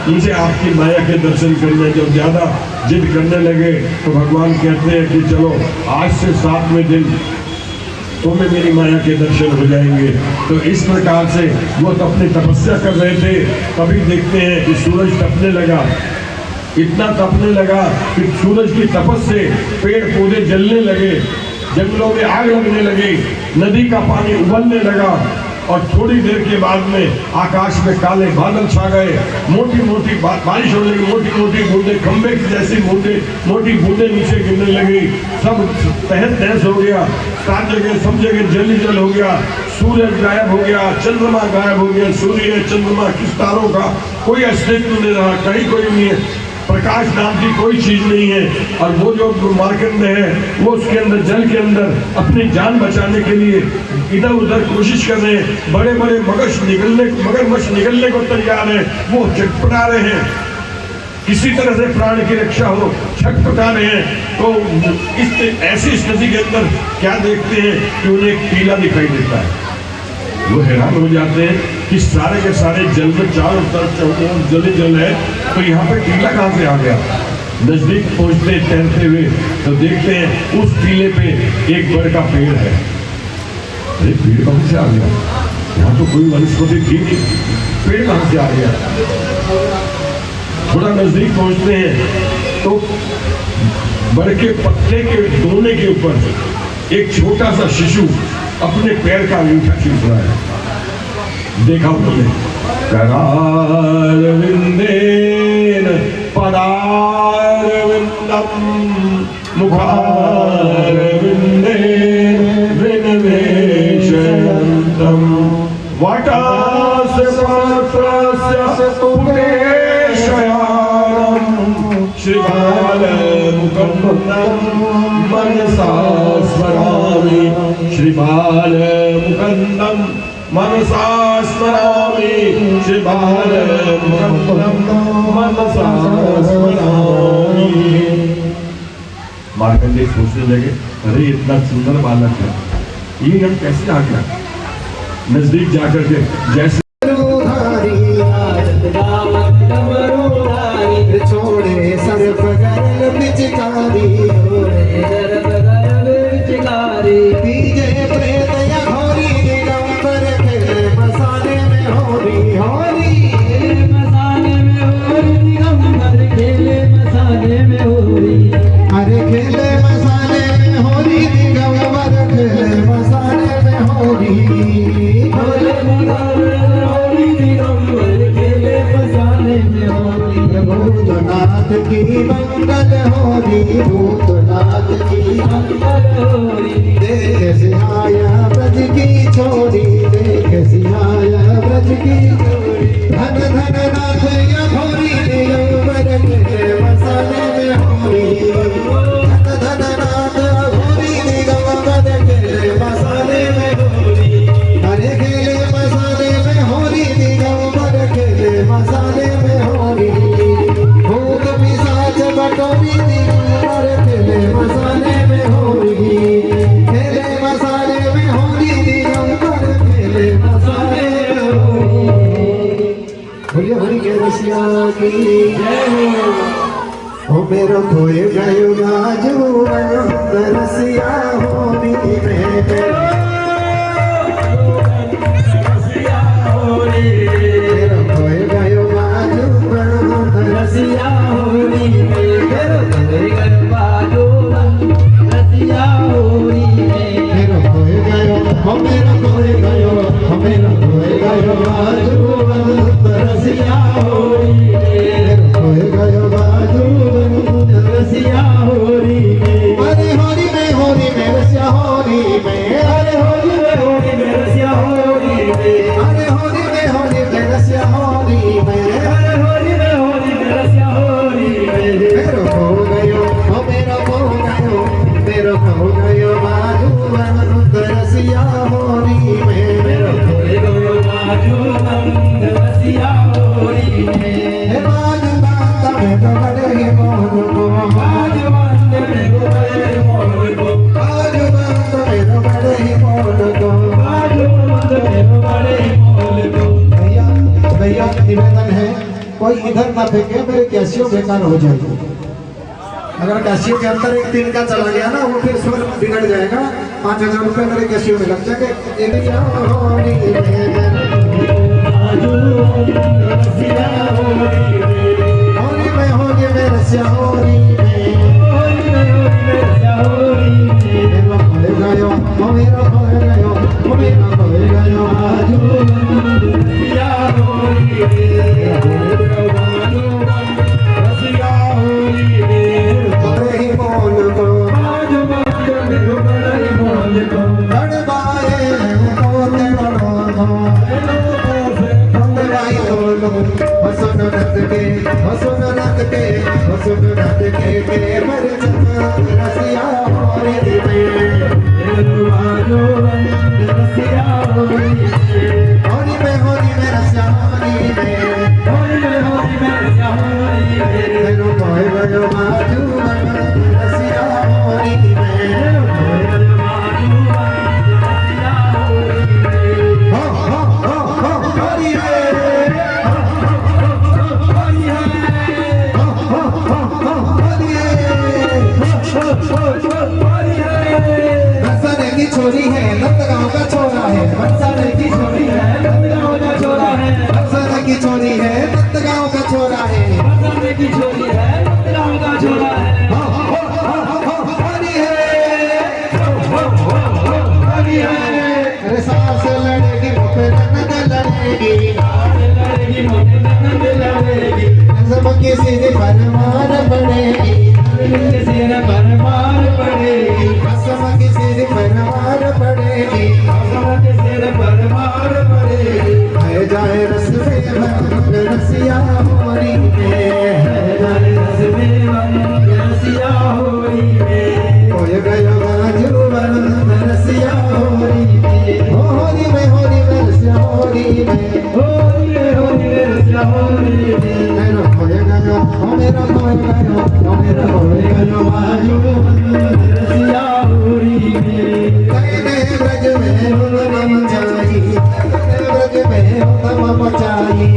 मुझे आपकी माया के दर्शन करने। जब ज़्यादा जिद करने लगे तो भगवान कहते हैं कि चलो आज से 7वें दिन तुम्हें मेरी माया के दर्शन हो जाएंगे। तो इस प्रकार से वो तो अपनी तपस्या कर रहे थे। कभी देखते हैं कि सूरज तपने लगा, इतना तपने लगा कि सूरज की तपस से पेड़ पौधे जलने लगे, जंगलों में आग लगने लगी, नदी का पानी उबलने लगा और थोड़ी देर के बाद में आकाश में काले बादल छा गए। मोटी मोटी बारिश होने लगी, मोटी मोटी बूंदे, खंबे की जैसी मोटी बूंदे नीचे गिरने लगी। सब तहस नहस हो गया, सब जगह जल ही जल हो गया। सूरज गायब हो गया, चंद्रमा गायब हो गया। सूर्य चंद्रमा किस तारों का कोई अस्तित्व नहीं रहा, कहीं कोई नहीं है, प्रकाश नाम की कोई चीज नहीं है। और वो जो मार्कंडेय है वो उसके अंदर जल के अंदर अपनी जान बचाने के लिए इधर उधर कोशिश कर रहे हैं। बड़े बड़े मगरमच्छ निकलने को तैयार है, वो छटपटा रहे हैं, किसी तरह से प्राण की रक्षा हो, छटपटा रहे हैं। तो इस ऐसी स्थिति के अंदर क्या देखते हैं कि उन्हें एक टीला दिखाई देता है। वो हैरान हो जाते हैं कि सारे के सारे जल में चारों तरफ जल जल है, तो यहाँ पे टीला कहाँ से आ गया? नजदीक पहुँचते टहलते हुए तो देखते हैं उस टीले पे एक बड़ का पेड़ है। अरे पेड़ कहाँ से आ गया? यहाँ तो कोई वनस्पति थी नहीं, पेड़ कहाँ से आ गया? थोड़ा नजदीक पहुँचते हैं तो बड़ के पत्ते के दोने के ऊपर एक छोटा सा शिशु अपने पैर का अंगूठा चूस रहा है। देखा उन्होंने, करारविंदेन पदारविंदम मुखारविंदेन विनिवेशयन्तम वटासपत्रस्य पुटेशयानम श्रीबालमुकुन्दं मनसा बाल मुकंदम मनसा स्मरामि श्री बाल मुकंदम मनसा स्मरामि। मार्कंडेय सोचने लगे, अरे इतना सुंदर बालक है, ये हम कैसे आ गया? नजदीक जाकर के जैसे छोड़े सर्प गरल पिचकारी बीजे प्रेत या होरी दिगंबर खेले मसाले में होरी होरी अरे खेले मसाले में होरी दिगंबर खेले मसाले में होरी भूतनाथ की मंगल होरी भूतनाथ की मंगल होरी देख सिहाया ब्रज की छोरी देख सिहाया ब्रज की छोरी धन धन नाथ या होरी दिगंबर के मसाले में होरी धन धन नाथ होरी दिगंबर के मसाले में होरी अरे खेले मसाले में होरी दिगंबर के मसाले में होरी भूत पिशाच बटोरी दिगंबर खेले मसाले में होरी खेले मसाले में होरी दिगंबर खेले मसाले में होरी। बोलिए हरि के रसिया की जय हो मेरो खोए गयो गाजू रसिया होरी में मेरो खोए गयो गाजू रसिया होरी मेरो खोए गयो हो मेरो खोए गयो हो मेरो खोए गयो गाजू रसिया होरी मेरो खोए गयो गाजू रसिया होरी अरे होरी में रसिया होरी में अरे होरी में रसिया होरी में अरे होरी में रसिया होरी में अरे होरी में रसिया होरी में मेरो खो गयो हो मेरो खो गयो मेरो खो गयो बाजू रसिया होरी में मेरो खो गयो बाजू रसिया होरी में हे बाजू बाता में तो बड़े ही मोहन को बाजू बाता में तो बड़े ही मोहन को बाजू बाता में तो बड़े ही मोहन को बाजू बाता में तो बड़े ही मोहन को। भैया निवेदन है कोई इधर ना फेंके, मेरे कैसियो बेकार हो जाएगी। अगर कैसियो के अंदर एक तीन का चला गया ना, वो फिर स्वर बिगड़ जाएगा। 5,000 रुपये मेरे कैसियो में लग जाएंगे। होली में होली में रसिया होली में मेरा खोए गयो हो मेरा खोए गयो हो मेरा खोए गयो आजू रसिया होली रसिया होली बड़े ही बोल को आजू बड़े ही बोल को गड़बाए कोते बड़ो बंदराई बोलो हसन रत के मर रसिया होली में आजू रसिया होली में रसिया होली में तेरो कोई गयो आजू रसिया होली में हो होली है बंसाने की छोरी है नंदगांव का छोरा है बंसाने की छोरी है नंदगांव का छोरा है बंसाने की छोरी है नंदगांव का छोरा है बंसाने की छोरी है नंदगांव का छोरा है होली है अरे सास से लड़ेगी मुझे ननद लड़ेगी सबकी सीधे परमार पड़ेगी परमार पड़ेगी सबकी सीधे परमार पड़ेगी सबके सिर परमार पड़ेगी है जाए रस में रसिया होली में रसिया होली में मेरा खोए गयो ओ मेरा खोए गयो ओ मेरा खोए गयो बाजू रसिया होली में तेरे ब्रज में उधम मचाई तेरे ब्रज में उधम मचाई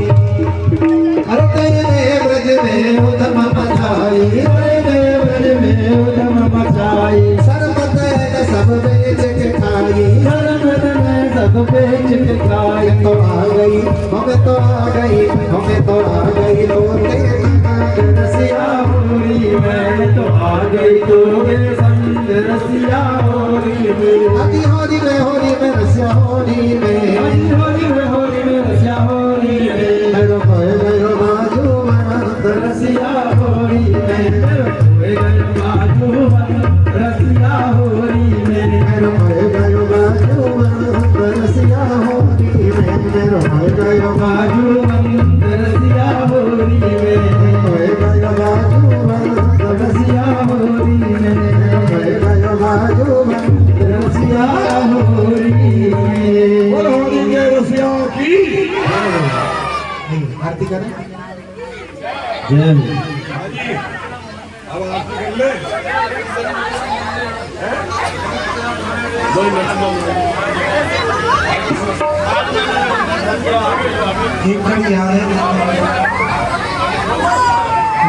अरे तेरे ब्रज में उधम मचाई तेरे ब्रज में उधम मचाई सरबत ने सब बेच के खाई सरबत में सब बेच के खाई हमें तो आ गई हमें तो आ गई हमें तो आ गई लोटे रसिया होली में तो आ गई तो मेरे संग रसिया होली में आदि होली में रसिया होली में होली में रसिया होली में मेरो खोए गयो बाजू अनंत रसिया होली में होए गए बाजू रसिया होली में मेरो खोए गयो बाजू अनंत रसिया होली में मेरो खोए गयो बाजू रसिया होली में खोए गयो बाजू अनंत रसिया होली में खोए गयो बाजू अनंत रसिया होली में बोलो होली के रसिया की आरती करें जय अब आरती कर ले कोई एक घड़ी आ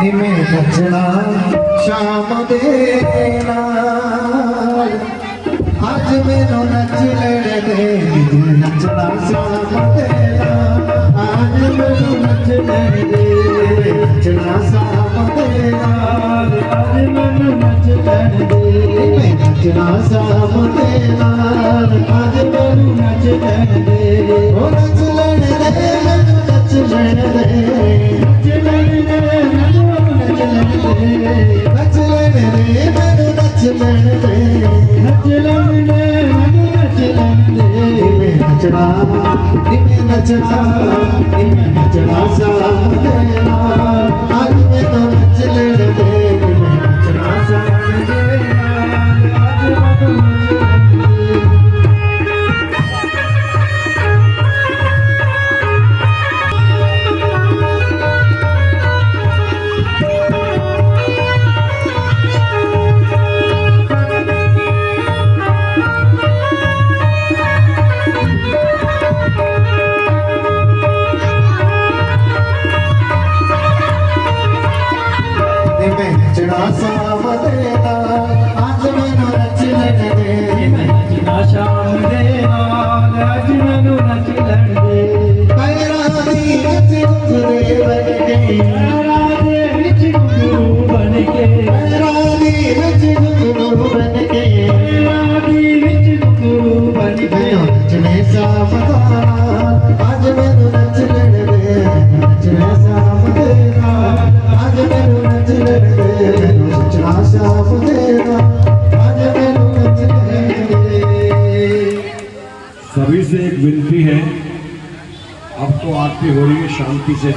निमे नचना शाम देना आज मैनू नच लेने दे नचना शाम देना आज मैनू नच लेने दे नचना शाम देना आज मन नच लेने दे निमे नचना शाम देना आज मन नच लेने दे ओ नच लेने दे मैनू नच लेने दे नच लेने दे नच लेने दे नच लेने दे मैनू नच लेने दे नच लेने दे नच लेने दे निमे नचना निमे नचना शाम देना आज मैं तो नच लेने दे निमे नचना शाम देना आज मन निमे नचना शाम देना आज मैनू नच लेने दे नचना शाम दे आज मैनू नच लेने दे पैरानी नच गुजरे बन गई राधे विच गुरु बन के पैरानी नच गुजरू बन गई राधे विच गुरु बन के मैनू नचने शाम देना आज मैनू नच लेने दे नचने शाम देना आज मैनू नच लेने दे मैनू नचना शाम देना आज मैनू नच लेने दे सभी से एक विनती है अब तो आरती हो रही है शांति से